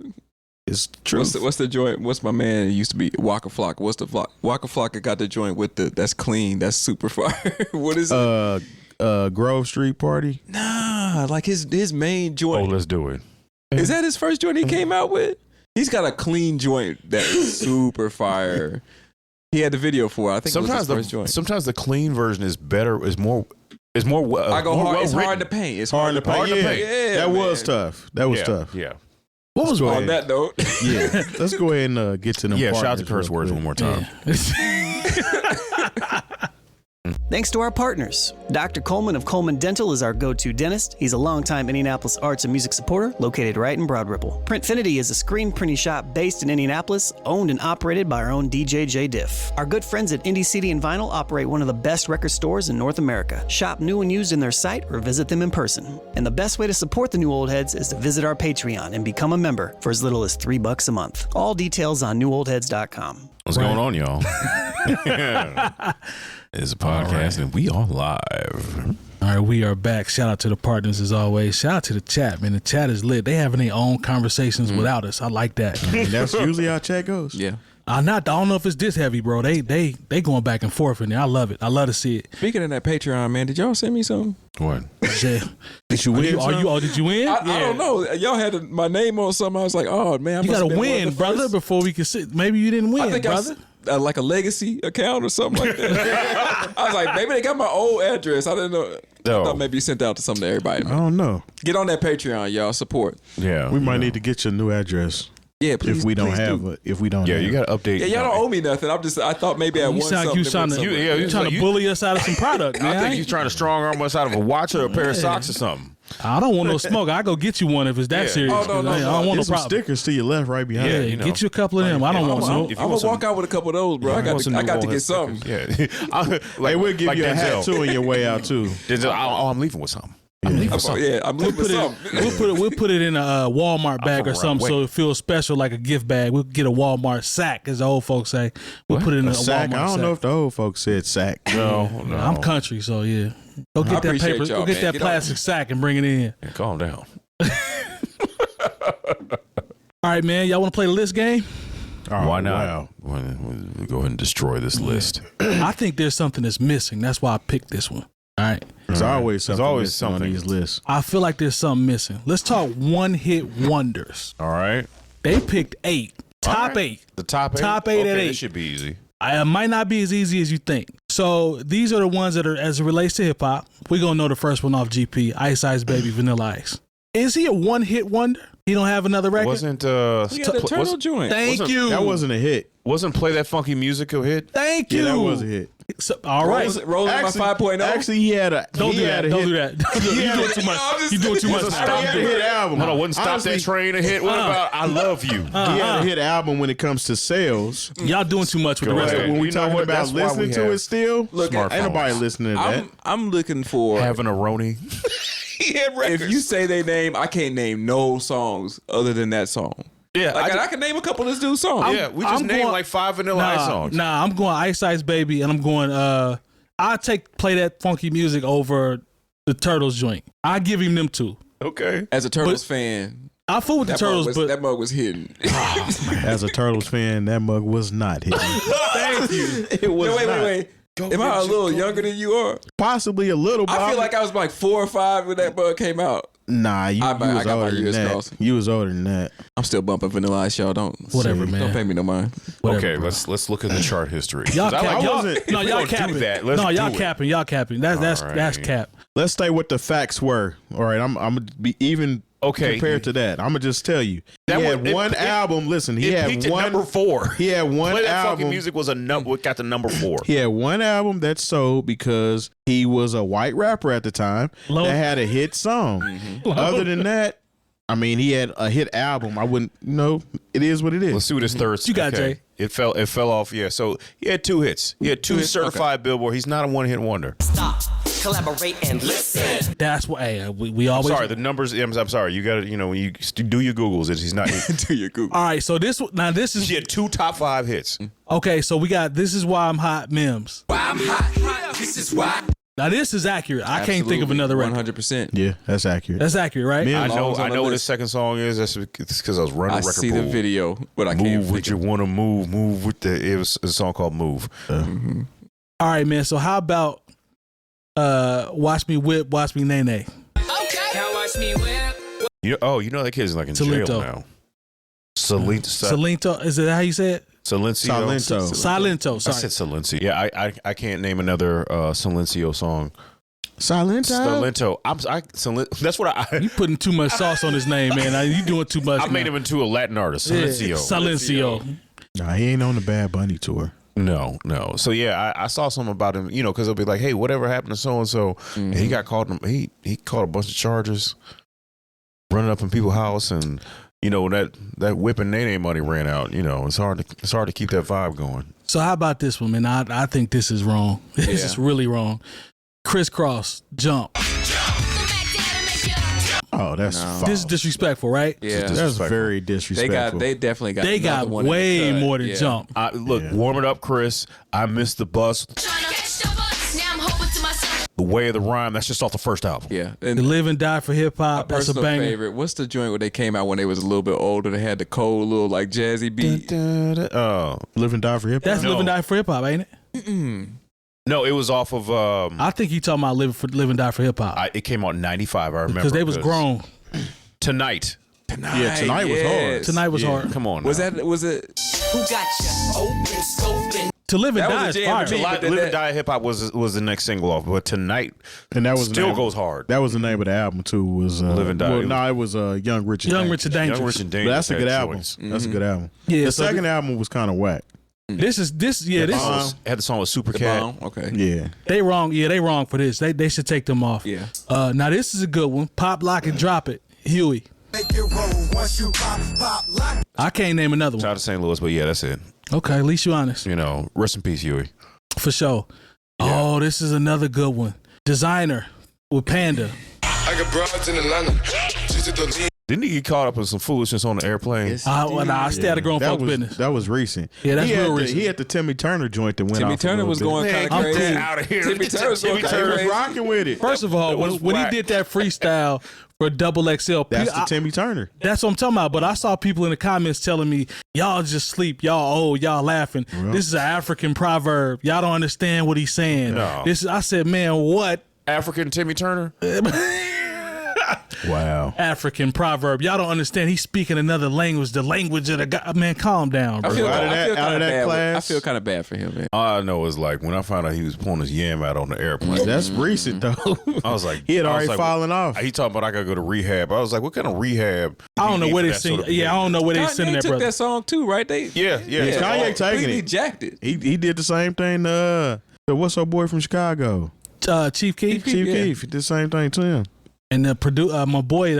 It's true. What's the joint? What's my man? It used to be Waka Flocka. What's the Flock? Waka Flocka got the joint with that's clean. That's super fire. What is it? Grove Street Party. Nah, like his main Oh, joint. let's do it. Is that his first joint he came out with? He's got a clean joint that is super fire. He had the video for it. I think it was his first joint. Sometimes the clean version is better. Is more. I go more hard. It's well-written. hard to paint. It's Hard to paint. paint. Yeah, that was tough. That was Yeah, tough. Yeah. what was Go On ahead. that note, Yeah, let's go ahead and get to them. Yeah. Shout out to partners curse real words quick. one more time. Thanks to our partners. Dr. Coleman of Coleman Dental is our go-to dentist. He's a longtime Indianapolis arts and music supporter located right in Broad Ripple. Printfinity is a screen printing shop based in Indianapolis, owned and operated by our own DJ Jay Diff. Our good friends at Indie CD and Vinyl operate one of the best record stores in North America. Shop new and used in their site or visit them in person. And the best way to support the New Old Heads is to visit our Patreon and become a member for as little as $3 a month. All details on newoldheads.com. What's going on, y'all? It's a podcast, and we are live. All right, we are back. Shout out to the partners as always. Shout out to the chat, man. The chat is lit. They having their own conversations without us. I like that. And that's usually how chat goes. yeah. I don't know if it's this heavy, bro. They going back and forth in there. I love it. I love to see it. Speaking of that Patreon, man, did y'all send me something? What? Yeah. Did you win? Did you win? I don't know. Y'all had my name on something. I was like, oh man, You got to win, brother, before we can sit. Maybe you didn't win, I think brother. like a legacy account or something like that. I was like, maybe they got my old address. I didn't know. No. I thought maybe you sent out to something to everybody. I don't know. Get on that Patreon, y'all. Support. Yeah. We might need to get your new address Yeah, please. if we don't please have do. it. If we don't, Yeah, have you got to update. Yeah, y'all don't owe me nothing. I thought maybe I won You sound like something. you trying to, with something. Yeah, you trying to you- bully us out of some product, man. I think he's trying to strong arm us out of a watch or a pair of socks or something. I don't want no smoke. I go get you one if it's that Yeah. serious. Oh, no, no, I no. don't want no There's some problem. stickers to your left, right behind. Yeah, you know. get you a couple of them. I don't Yeah, want I'm- no. if you I'm want gonna walk out with a couple of those, bro. I got to get something. Yeah. Hey, we'll give you a hat too on your way out too. Denzel, I'm leaving with something. I'm looking for something. We'll put it in a Walmart bag or from something, around so it feels special, like a gift bag. We'll get a Walmart sack, as the old folks say. We'll put it in a sack. Walmart I don't sack. know if the old folks said sack. No. I'm country, so yeah. Go get that appreciate paper. y'all, Go get man. that Get plastic sack and bring it in. Yeah, calm down. All right, man. Y'all want to play the list game? Oh, Why not? wow. We'll go ahead and destroy this list. I think there's something that's missing. That's why I picked this one. All right. There's always something, always missing on something. these lists. I feel like there's something missing. Let's talk one-hit wonders. All right. They picked 8. Top All right. 8. The top 8? Top 8 at Okay, 8. This should be easy. It might not be as easy as you think. So these are the ones that are, as it relates to hip hop. We're gonna know the first one off GP. Ice Ice Baby, Vanilla Ice. Is he a one-hit wonder? He don't have another record. Wasn't He had the turtle joint. Thank you. That wasn't a hit. Wasn't Play That Funky Music a hit? Thank you. Yeah, that was a hit. So, all right. Rolling my 5.0. Actually, he had a. Don't he do had that. a Don't hit. do that. Don't do that. You're doing too much. You're doing too much. He had a hit album. Hold on, wouldn't Stop Honestly, That Train a hit? What about I Love You? He had a hit album when it comes to sales. Y'all doing too much with the Go rest ahead. of When we You know talking what? about That's why listening we to have it still, Look, ain't nobody listening to that. I'm looking for. Having a Roni. If you say they name, I can't name no songs other than that song. Yeah, Like, I can name a couple of this dude's songs. yeah, we just I'm named going- like 5 Vanilla Ice songs. Nah, I'm going Ice Ice Baby, and I'm going. I play that funky music over the Turtles joint. I give him them 2. Okay. As a Turtles fan, I fool with the Turtles, but that mug was hidden. As a Turtles fan, that mug was not hitting. Thank you. It was Wait. Am I a little younger than you are? Possibly a little. I feel like I was like 4 or 5 when that bug came out. Nah, you I was got my older than years that. crossed. You was older than that. I'm still bumping Vanilla Ice, y'all. Don't Whatever, man. Don't pay me no mind. whatever, Okay, bro. let's look at the chart history. Y'all 'Cause I cap- like- y'all- wasn't- no, if we y'all don't do capping. that, let's No, y'all do it. capping. Y'all capping. That's All cap. Let's stay what the facts were. All right, I'm gonna be even Okay. compared to that. I'm gonna just tell you. That He was- had it- one it- album. Listen, he It had peaked at one. number 4. He had one Play That Funky album. Music was got the number 4. He had one album that sold because he was a white rapper at the time Low- that had a hit song. Other than that, I mean, he had a hit album. I wouldn't. It is what it is. Let's see what his third. You got, Jay. It fell off. Yeah. So he had 2 hits. He had 2 certified Billboard. He's not a one-hit wonder. Stop, collaborate, and listen. That's what. Hey, we always. Sorry, the numbers. I'm sorry. You got to. When you do your Googles, he's not. Do your Google. All right, so this is He had 2 top 5 hits. okay. So we got This Is Why I'm Hot memes. Why I'm hot, this is why. Now this is accurate. I can't think of another record. 100%. Yeah, that's accurate. That's accurate, right? Man, I know. Songs on I the know what his list. second song is. That's because I was running I record see pool. the video, but I can't Move what you think. want to move. Move with the. It was a song called Move. All right, man. So how about Watch Me Whip, Watch Me Nay Nay? Now watch me whip. You know that kid's like in Talento. jail now. Silencio. Salento, is it how you say it? Silencio. Silento. I Sorry. said Silencio. Yeah, I can't name another Silencio song. Silento. Silento. That's what I. You putting too much sauce on his name, man. You doing too much. I made him into a Latin artist. Yeah, Silencio. Silencio. Nah, he ain't on the Bad Bunny tour. No. So yeah, I saw something about him. Because they'll be like, hey, whatever happened to so and so? He got caught. He caught a bunch of charges, running up in people's house, and when that whipping Nene money ran out. It's hard to keep that vibe going. So how about this one, man? I think this is wrong. This is really wrong. Crisscross, Jump. Oh, that's foul. This is disrespectful, right? Yeah, That's very disrespectful. they definitely got. They another got one in the way cut. more than Yeah. Jump. Look, warm it up, Chris. I missed the bus. The Way of the Rhyme. That's just off the first album. Yeah, The and Live and Die for Hip Hop. That's a personal banger. favorite. What's the joint where they came out when they was a little bit older? They had the cold little like jazzy beat. Oh Live and Die for Hip Hop. That's Live and Die for Hip Hop, ain't it? no, it was off of. I think he talking about Live and Die for Hip Hop It came out in '95. I remember because they was grown. Tonight. Yeah, Tonight was hard. Tonight was hard. Come on. Was now. it? Who got you? Open scoping. To Live and That was Die a is jam fire. to me. Live But and Die Hip Hop was the next single off, but Tonight And that was the still name- goes hard. That was the name of the album too. Was Live and Die. Well, no, it was Young Rich and Young Dangerous. Rich and Dangerous. Young Rich and But Dangerous. that's a had good album. choice. That's a good album. Yeah, The so second album was kind of whack. This yeah. This is Had the song with Super the Cat. bomb? Okay. Yeah. they wrong. Yeah, they wrong for this. They should take them off. Yeah. Now this is a good one. Pop, Lock, and Drop It. Huey. I can't name another one. Shout out to St. Louis, but yeah, that's it. Okay, at least you honest. Rest in peace, Huey. For sure. Oh, this is another good one. Designer with Panda. I got broads in Atlanta. She's at the lean. Didn't he get caught up in some foolishness on the airplane? I stay out of grown folks' business. That was recent. Yeah, that's real recent. He had the Timmy Turner joint that went Timmy off. Turner was going kind of crazy. Get out of here. Timmy Turner was going kind of crazy. Rocking with it. First of all, when he did that freestyle for Double XL, That's the Timmy Turner. that's what I'm talking about. But I saw people in the comments telling me, y'all just sleep, y'all old, y'all laughing. This is an African proverb. Y'all don't understand what he's saying. No. I said, man, what? African Timmy Turner? Wow. African proverb. Y'all don't understand. He's speaking another language, the language of the guy. Man, calm down, bro. Out of that class. I feel kind of bad for him, man. All I know is like when I found out he was pulling his yam out on the airplane. That's recent though. I was like, he had already fallen off. He talking about I gotta go to rehab. I was like, what kind of rehab? I don't know where they sing. sing. I don't know where they singing Kanye that, took brother. that song too, right? Yeah. Kanye taking He it. jacked it. He did the same thing to what's our boy from Chicago? Chief Keef. Chief Keef. He did the same thing to him. And my boy,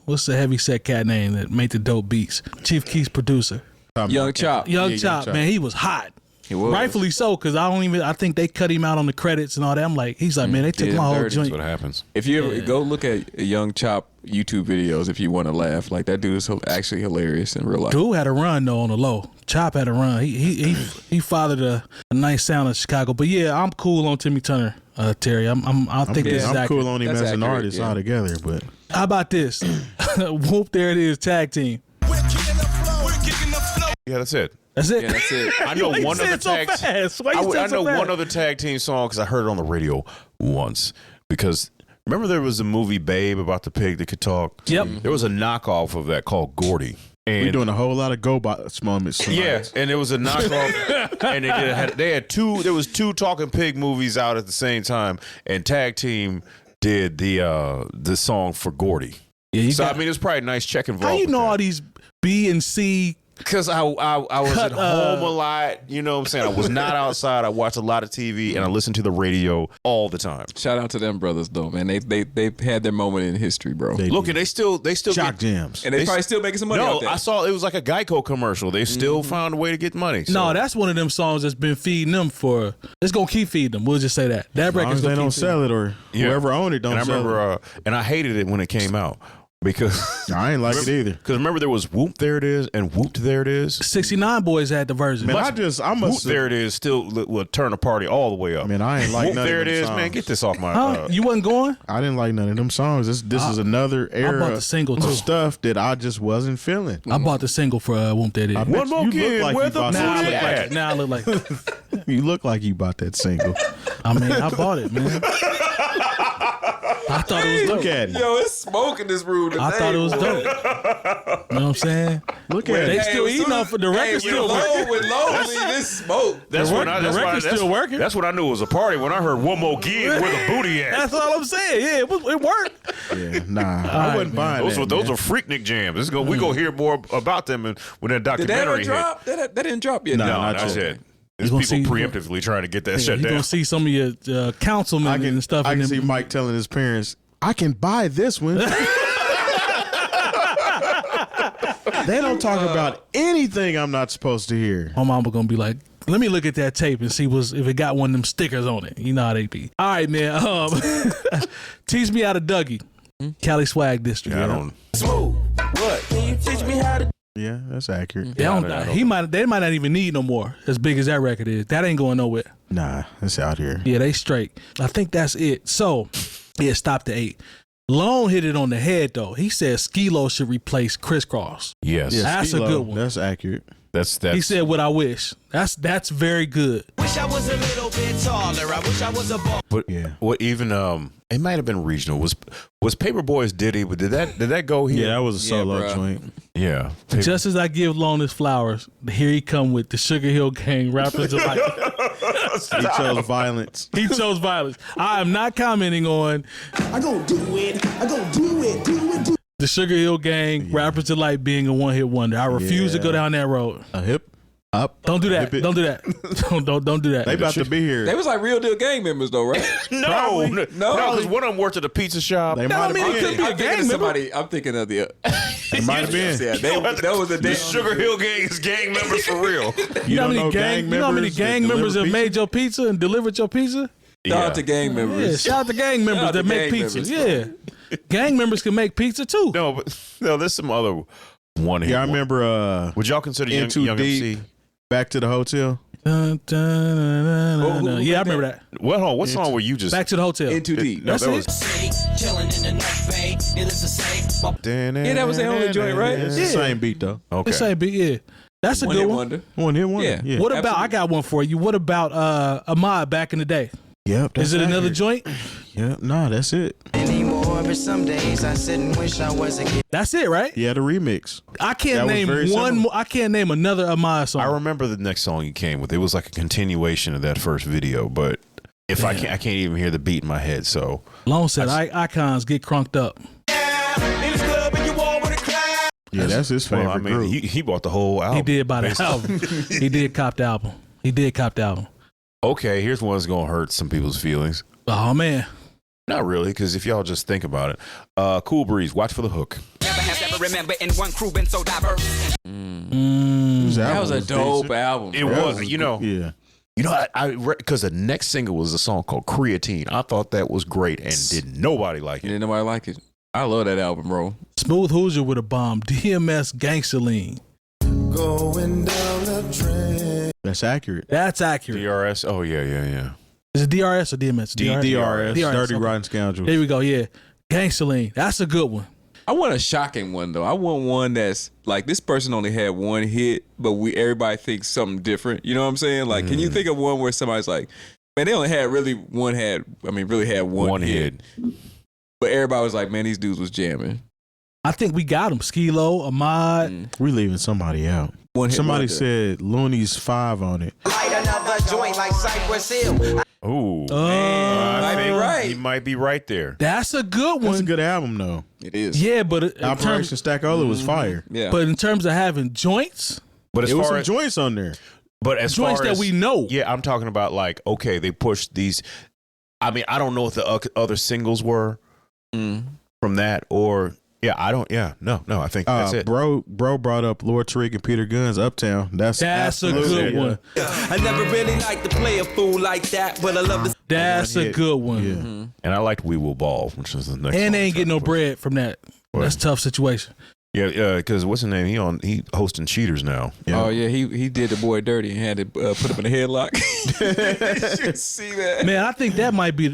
what's the heavy set cat name that made the dope beats? Chief Keef's producer. Young Chop. Young Chop, man, he was hot. He was. Rightfully so, because I think they cut him out on the credits and all that. I'm like, he's like, man, they took my whole dirty. That's joint. what happens. If you ever go look at Young Chop YouTube videos, if you want to laugh, like that dude is actually hilarious in real life. Dude had a run though on the low. Chop had a run. He fathered a nice sound in Chicago. But yeah, I'm cool on Timmy Turner, Terry. I think this is I'm accurate. cool on him That's as an accurate, artist yeah. altogether, but How about this? Whoop, there it is, tag team. Yeah, that's it. That's it. Yeah, that's it. I know Why you one say other it so tag. fast? Why you say I it so know fast? one other tag team song because I heard it on the radio once. Because remember there was a movie Babe about the pig that could talk. Yep. There was a knockoff of that called Gordy. And we're doing a whole lot of GoBots moments tonight. yeah, and it was a knockoff, and they had two. There was two Talking Pig movies out at the same time, and Tag Team did the song for Gordy. Yeah, So I mean, it was probably a nice check involved. how you with know that. all these B and C? Because I was Cut, at home a lot, you know what I'm saying? I was not outside. I watched a lot of TV and I listened to the radio all the time. Shout out to them brothers though, man. They had their moment in history, bro. Look, and they still Shock get, Jams. And they probably still making some money No, out there. I saw it was like a Geico commercial. They still found a way to get money. So. No, that's one of them songs that's been feeding them for. It's gonna keep feeding them. We'll just say that. That As long record's as they gonna don't keep feeding sell it or Yeah. whoever owned it don't and I sell it. remember, and I hated it when it came out because I ain't like it either. Because remember there was Whoomp There It Is and Whooped There It Is. 69 Boys had the version. Man, I Whoop must There It Is still will turn the party all the way up. Man, I ain't like Whoop none There of It them Is, songs. man. Get this off my. Huh? You wasn't going? I didn't like none of them songs. This is another era bought the single, of too. stuff that I just wasn't feeling. I bought the single for Whoomp That Is. I bet One more you kid, look like where you the bought Now I booty look at? like. Now I look like. You look like you bought that single. I mean, I bought it, man. I thought it was dope. Look at it. Yo, it's smoke in this room today. I thought it was dope. You know what I'm saying? Look at They it. still eating off of the record still working. With low, this smoke. That's The when I. That's record's when I- still working. That's when I knew it was a party when I heard one more gig where the booty at. That's all I'm saying. Yeah, it worked. Yeah, nah, I wasn't buying Those that. are Freaknik jams. We gonna hear more about them when that Did that ever documentary hit. drop? That didn't drop yet. No, No, not that's yet. it. There's gonna people see- preemptively trying to get that Yeah, shut you're down. gonna see some of your councilmen and stuff. I in can them. see Mike telling his parents, "I can buy this one." They don't talk about anything I'm not supposed to hear. My mama gonna be like, let me look at that tape and see if it got one of them stickers on it. You know how they be. All right, man. Teach me how to Dougie. Cali Swag District. Yeah, I don't. What? Can you teach me how to? Yeah, that's accurate. They might not even need no more. As big as that record is, that ain't going nowhere. Nah, it's out here. Yeah, they straight. I think that's it. So, yeah, stop the 8. Lone hit it on the head though. He said 𝐀𝐿 should replace Crisscross. Yes, Yeah, That's a Skee-Lo, good one. That's accurate. that's. He said what I wish. That's very good. Wish I was a little bit taller. I wish I was a ball. But Yeah. what even it might have been regional. Was Paperboy's Diddy? But did that go here? Yeah, that was a solo bruh. joint. Yeah. Just as I give Lone his flowers, here he come with the Sugar Hill Gang rappers alike. He chose violence. He chose violence. I am not commenting on I gon' do it. I gon' do it. the Sugar Hill Gang rappers alike being a one-hit wonder. I refuse to go down that road. A hip up. Don't do that. Hip it. Don't do that. Don't do that. They about to be here. They was like real deal gang members though, right? No, No. because one of them worked at a pizza shop. They That might don't mean have he could been. be a I'm thinking gang of member. somebody. I'm thinking of the. They might have been. Yeah, that was a The damn. Sugar Hill Gang is gang members for real. You know how don't many know gang members that have deliver made your pizza and delivered your pizza? Shout out to gang members. Yeah, shout out to gang members out that to make gang pizzas. members, Yeah. Gang members can make pizza too. No, but no, there's some other one hit. Yeah, I remember. Would y'all consider In Young Too MC? Deep, Back to the Hotel. Dun, dun, dun, dun, dun, dun. Yeah, I remember that. What song were you just? Back to the Hotel. In Too Deep. No, That's that it. Yeah, that was the only joint, right? It's the same beat though. Okay. It's a big, yeah. That's a One good hit one. wonder. One hit one. Yeah. What about? Absolutely. I got one for you. What about Ahmad back in the day? Yep. Is it another accurate. joint? Yep. Nah, that's it. Anymore, but some days I sit and wish I was a kid. That's it, right? Yeah, the remix. I can't That was name very one. similar. I can't name another Ahmad song. I remember the next song you came with. It was like a continuation of that first video, but if I can't even hear the beat in my head. So Lone said, "Icons get crunked up." Yeah, that's his favorite well, I mean, group. he bought the whole album. He did buy the basically. album. He did cop the album. He did cop the album. Okay, here's one that's gonna hurt some people's feelings. Oh man, Not really, because if y'all just think about it, Cool Breeze, Watch for the Hook. Never have ever remember in one crew been so diverse. That was a dope album. It was, you know. Yeah. You know, because the next single was a song called Creatine. I thought that was great, and did nobody like it? Didn't nobody like it? I love that album, bro. Smooth Hoosier with a bomb. DMS Gangsta Lean. Going down the train. That's accurate. That's accurate. DRS. Oh yeah. Is it DRS or DMS? DRS. Dirty okay. Rotten Scoundrels. Here we go. Yeah, Gangsta Lean. That's a good one. I want a shocking one though. I want one that's like this person only had one hit, but everybody thinks something different. You know what I'm saying? Like, can you think of one where somebody's like, man, they only had really had one hit. But everybody was like, man, these dudes was jamming. I think we got him. Skilo, Ahmad. We leaving somebody out. One hit Somebody wonder. said Looney's 5 on it. Light another joint like Cypress Hill. Ooh. might be right. He might be right there. That's a good one. That's a good album though. It is. Yeah, but in Operation terms, Stackola was fire. Yeah. but in terms of having joints, But as It was far some as joints on there. but as joints far that as, we know. yeah, I'm talking about like, okay, they pushed these. I mean, I don't know what the other singles were from that, or yeah, I don't. Yeah, no, I think that's it. Bro brought up Lord Tariq and Peter Gunn's Uptown. That's a absolutely good it. one. I never really liked to play a fool like that, but I love the. That's a good one. Yeah. And I liked We Will Ball, which is the next. And song they ain't getting no push. bread from that. That's a tough situation. Yeah, because what's his name? He hosting Cheaters now. Oh yeah, he did the boy dirty and had to put him in a headlock. You should see that. Man, I think that might be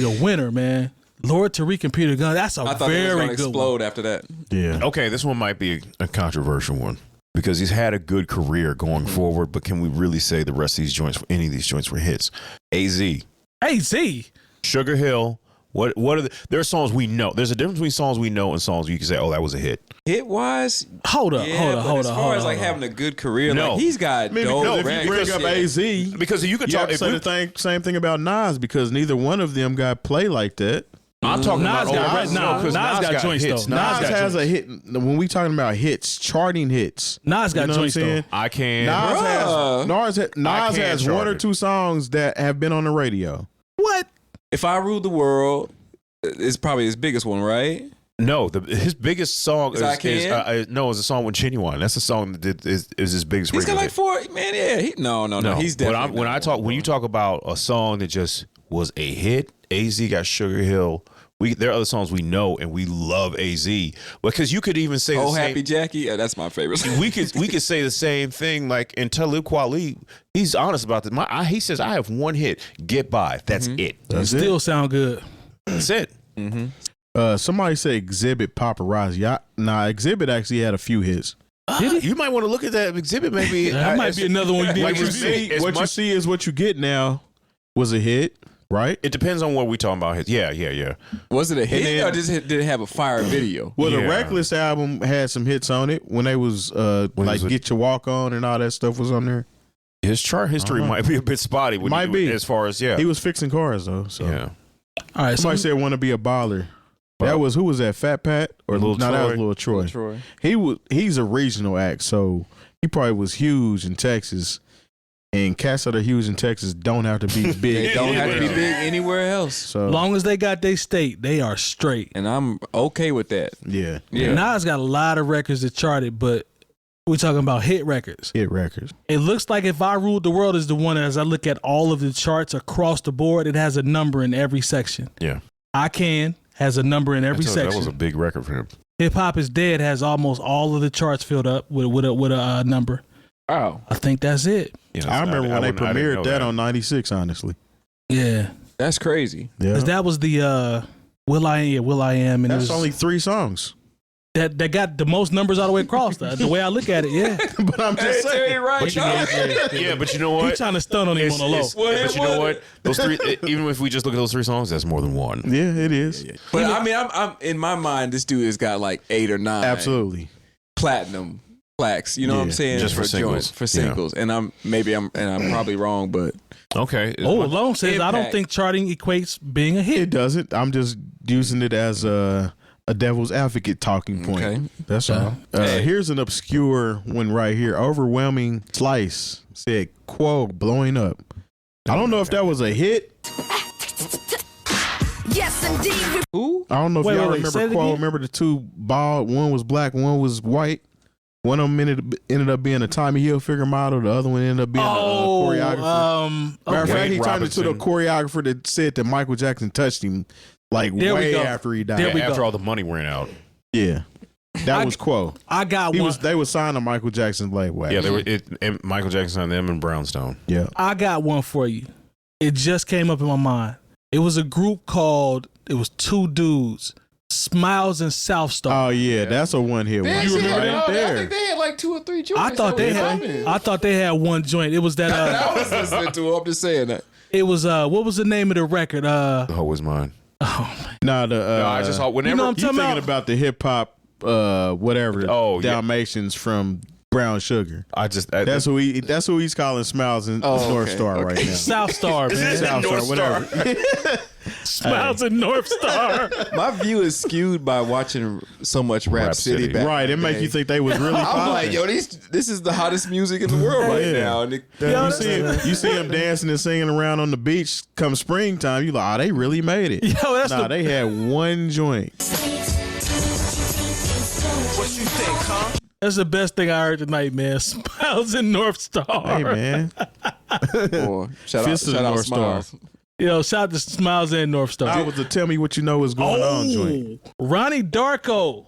the winner, man. Lord Tariq and Peter Gunn. That's a I thought it was very gonna good explode after that. Yeah. Okay, this one might be a controversial one because he's had a good career going forward, but can we really say the rest of these joints, any of these joints were hits? AZ, one. AZ. Sugar Hill. What are there are songs we know. There's a difference between songs we know and songs you can say, oh, that was a hit. Hit wise, Hold up. as far as like having a good career, No. like he's got dope Because if you records. bring up AZ, Because you could you have talk. to If say we, the same thing about Nas because neither one of them got play like that. I'm talking Nas about got- because Nas got joints, hits. though. Nas Nas got has joints. a hit when we talking about hits, charting hits. Nas got You know what I'm joints though. saying? I can. Nas can't has chart one or it. two songs that have been on the radio. What? If I Ruled the World, it's probably his biggest one, right? No, his biggest song Is I Can? is a song with Genuine. That's the song that is his biggest. He's got radio like hit. 4. Man, yeah. No. He's definitely. When you talk about a song that just was a hit, AZ got Sugar Hill. There are other songs we know and we love AZ because you could even say Oh the same. Happy Jackie, yeah, that's my favorite. we could say the same thing like in Talib Kweli. He's honest about that. He says I have one hit, Get By. That's it. That's Still sound good. That's it. Somebody said Exhibit Paparazzi. Exhibit actually had a few hits. You might want to look at that exhibit. Maybe That might be another one you need Like to you review. see, What you see is what you get now was a hit, right? It depends on what we talking about. Yeah. Was it a hit then- or did it have a fire video? Well, the Yeah. Reckless album had some hits on it when they was When it was with- Get Your Walk On and all that stuff was on there. His chart history might be a bit spotty. Might be. as far as He was fixing cars though. So yeah. All right, somebody said want to be a baller. That was who was that? Fat Pat or Lil no? That was Troy. Lil Troy. Troy. He's a regional act, so he probably was huge in Texas. And cats that are huge in Texas don't have to be big. They don't have to be big anywhere else. So long as they got their state, they are straight. And I'm okay with that. yeah, Nas got a lot of records that charted, but we're talking about hit records. hit records. It looks like If I Ruled the World is the one, as I look at all of the charts across the board, it has a number in every section. Yeah. I Can has a number in every section. That was a big record for him. Hip Hop is Dead has almost all of the charts filled up with a number. Wow. I think that's it. I remember when they premiered that on 96, honestly. Yeah. That's crazy. Yeah. Because that was the Will I Am. And that's only 3 songs. That got the most numbers all the way across. The way I look at it, yeah. But I'm just saying. Right. But but you know what? He's trying to stun on him on the low. But you know what? Those 3, even if we just look at those 3 songs, that's more than one. Yeah, it is. Yeah. But I mean, I'm in my mind, this dude has got like 8 or 9. Absolutely. Platinum plaques. You know what I'm saying? Just for singles. For singles. And I'm probably wrong, but. Okay. Lone says, I don't think charting equates being a hit. It doesn't. I'm just using it as a devil's advocate talking point. Okay. That's all. Here's an obscure one right here. Overwhelming Slice said, "Quo blowing up." I don't know if that was a hit. Yes, indeed. Who? I don't know if y'all remember Quo. Remember the 2 bald? One was black, one was white. One of them ended up being a Tommy Hilfiger model. The other one ended up being a choreographer. Matter of fact, he turned into the choreographer that said that Michael Jackson touched him way after he died. After all the money ran out. Yeah. That was Quo. I got one. They were signed to Michael Jackson's label. Yeah, they were. And Michael Jackson signed them and Brownstone. Yeah. I got one for you. It just came up in my mind. It was a group called, it was 2 dudes, Smiles and South Star. Oh yeah, that's a one-hit one. You remember that? I think they had like 2 or 3 joints. I thought they had one joint. It was that. I was listening to. I'm just saying that. It was what was the name of the record? The Hoe Was Mine. Oh man. I just thought whenever you thinking about the hip hop, whatever. Dalmatians from Brown Sugar. That's who he's calling Smiles and North Star right now. South Star, man. South Star, whatever. Smiles and North Star. My view is skewed by watching so much Rap City back. Right, it make you think they was really I'm like, yo, this is the hottest music in the world right now. You see them dancing and singing around on the beach come springtime, you like, they really made it. They had one joint. What you think, huh? That's the best thing I heard tonight, man. Smiles and North Star. Hey, man. Shout out North Star. Yo, shout out to Smiles and North Star. That was the Tell Me What You Know Is Going On joint. Ronnie Darko,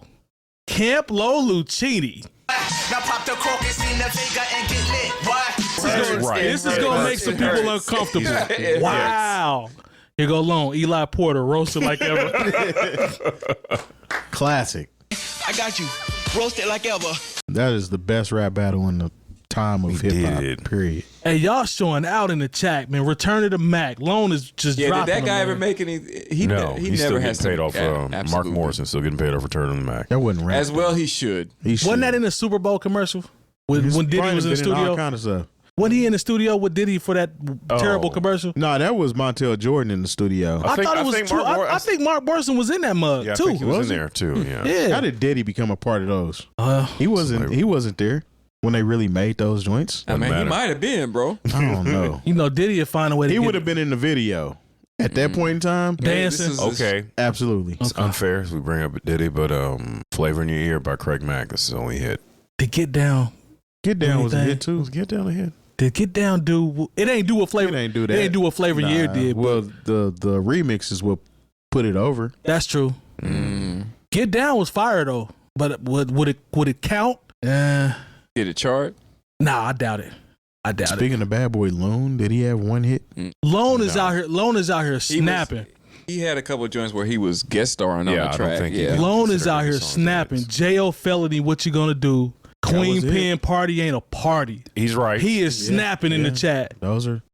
Camp Lo Lucchini. Now pop the cork and see the figure and get lit. What? This is going to make some people uncomfortable. Wow. Here go Lone, Eli Porter, roasted like ever. Classic. I got you. Roasted like ever. That is the best rap battle in the time of hip hop. Period. Hey, y'all showing out in the chat, man. Return to the Mac. Lone is just dropping. Did that guy ever make any? He never still has getting paid off. Mark Morrison still getting paid off Return to the Mac. That wasn't rap. As well, he should. Wasn't that in the Super Bowl commercial when Diddy was in the studio? All kind of stuff. Wasn't he in the studio with Diddy for that terrible commercial? No, that was Montel Jordan in the studio. I think Mark Morrison was in that mug too. I think he was in there too. Yeah. How did Diddy become a part of those? He wasn't there when they really made those joints. I mean, he might have been, bro. I don't know. Diddy would find a way to. He would have been in the video at that point in time. Dancing. Okay. Absolutely. It's unfair as we bring up Diddy, but "Flavor in Your Ear" by Craig Mack. This is only hit. To Get Down. Get Down was a hit too. Get Down a hit. Did Get Down do? It ain't do what Flavor. It ain't do that. It ain't do what Flavor Year did. Well, the remix is what put it over. That's true. Get Down was fire though, but would it count? Did it chart? Nah, I doubt it. Speaking of Bad Boy Lone, did he have one hit? Lone is out here snapping. He had a couple of joints where he was guest starring on the track. Lone is out here snapping. J.O. Felony, What You Gonna Do? Queen Pen Party Ain't a Party. He's right. He is snapping in the chat.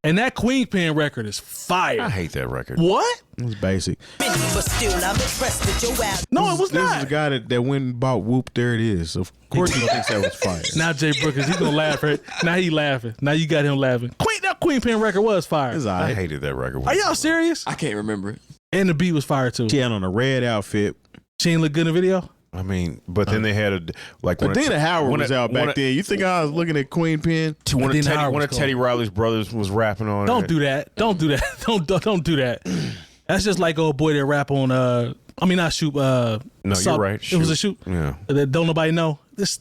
And that Queen Pen record is fire. I hate that record. What? It was basic. No, it was This not. is the guy that went and bought Whoop. There it is. Of course he thinks that was fire. Now J.Brookinz, he's gonna laugh. Right? Now he laughing. Now you got him laughing. That Queen Pen record was fire. I hated that record. Are y'all serious? I can't remember it. And the beat was fire too. She had on a red outfit. She ain't look good in the video. I mean, but then they had Dana Howard was out back then. You think I was looking at Queen Pen? One of Teddy Riley's brothers was rapping on. Don't do that. Don't do that. Don't do that. That's just like old boy that rap on. Not shoot. No, you're right. It was a shoot. Yeah. That don't nobody know.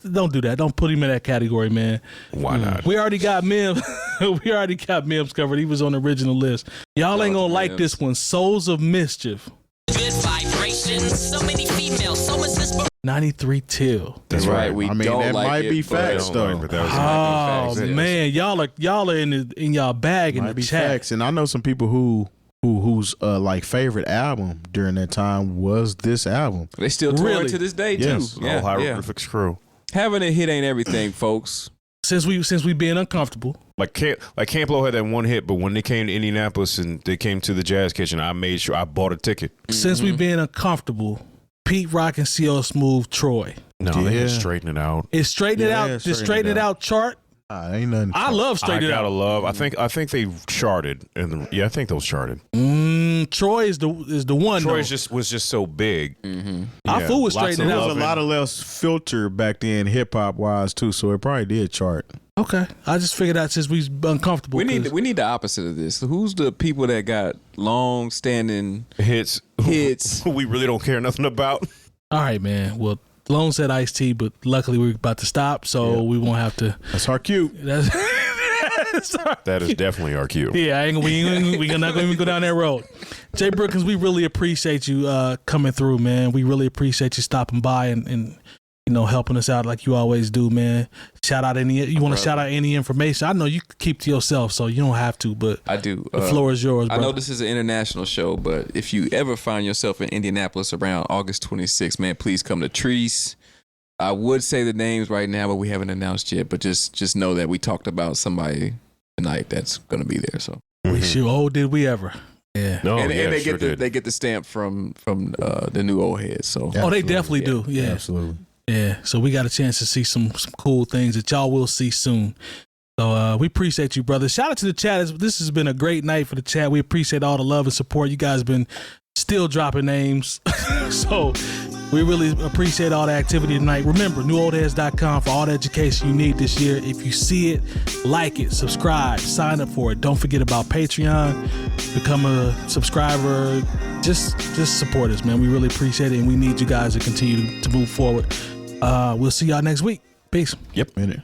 Don't do that. Don't put him in that category, man. Why not? We already got Mims. We already got Mims covered. He was on the original list. Y'all ain't gonna like this one. Souls of Mischief. Good vibration. attraction. So many females, so much inspiration. 93 Till. That's right. We I mean, don't that like might it, be but- facts though. But that was Oh man, y'all are in y'all bag in Might the be chat. facts, and I know some people whose like favorite album during that time was this album. They still touring Really? to this day Yes. too. the whole hieroglyphics crew. Having a hit ain't everything, folks. Since we being uncomfortable. Like Camp Lo had that one hit, but when they came to Indianapolis and they came to the Jazz Kitchen, I made sure I bought a ticket. Since we being uncomfortable, Pete Rock and CL Smooth Troy. No, they Yeah. had straighten it out. Is Straighten It Yeah, Out the Straighten It Straighten It Out. Out chart? Ain't nothing. I love Straighten I It gotta Out. love. I think they charted, and I think those charted. Troy is the one. Troy though. was just so big. I fool with lots Straighten It of Out. There was a lot of less filter back then, hip hop wise too, so it probably did chart. Okay, I just figured out since we uncomfortable. We need 'cause- we need the opposite of this. Who's the people that got long standing Hits. hits? we really don't care nothing about. All right, man. Well, Lone said Iced Tea, but luckily we're about to stop, so we won't have to. That's our cue. That's That is definitely our cue. Yeah, we're not going to even go down that road. J.Brookinz, we really appreciate you coming through, man. We really appreciate you stopping by and helping us out like you always do, man. Shout out you want to shout out any information? I know you can keep to yourself, so you don't have to, but I do. The floor is yours, bro. I know this is an international show, but if you ever find yourself in Indianapolis around August 26th, man, please come to Chreece. I would say the names right now, but we haven't announced yet. But just know that we talked about somebody tonight that's going to be there. So we sure, oh, did we ever? Yeah. No, and yeah, they sure get they get the stamp from the new old heads. So Oh, they definitely do. Yeah. Absolutely. Yeah, so we got a chance to see some cool things that y'all will see soon. So we appreciate you, brother. Shout out to the chat. This has been a great night for the chat. We appreciate all the love and support. You guys been still dropping names. So we really appreciate all the activity tonight. Remember, newoldheads.com for all the education you need this year. If you see it, like it, subscribe, sign up for it. Don't forget about Patreon. Become a subscriber. Just support us, man. We really appreciate it, and we need you guys to continue to move forward. We'll see y'all next week. Peace. Yep. Minute.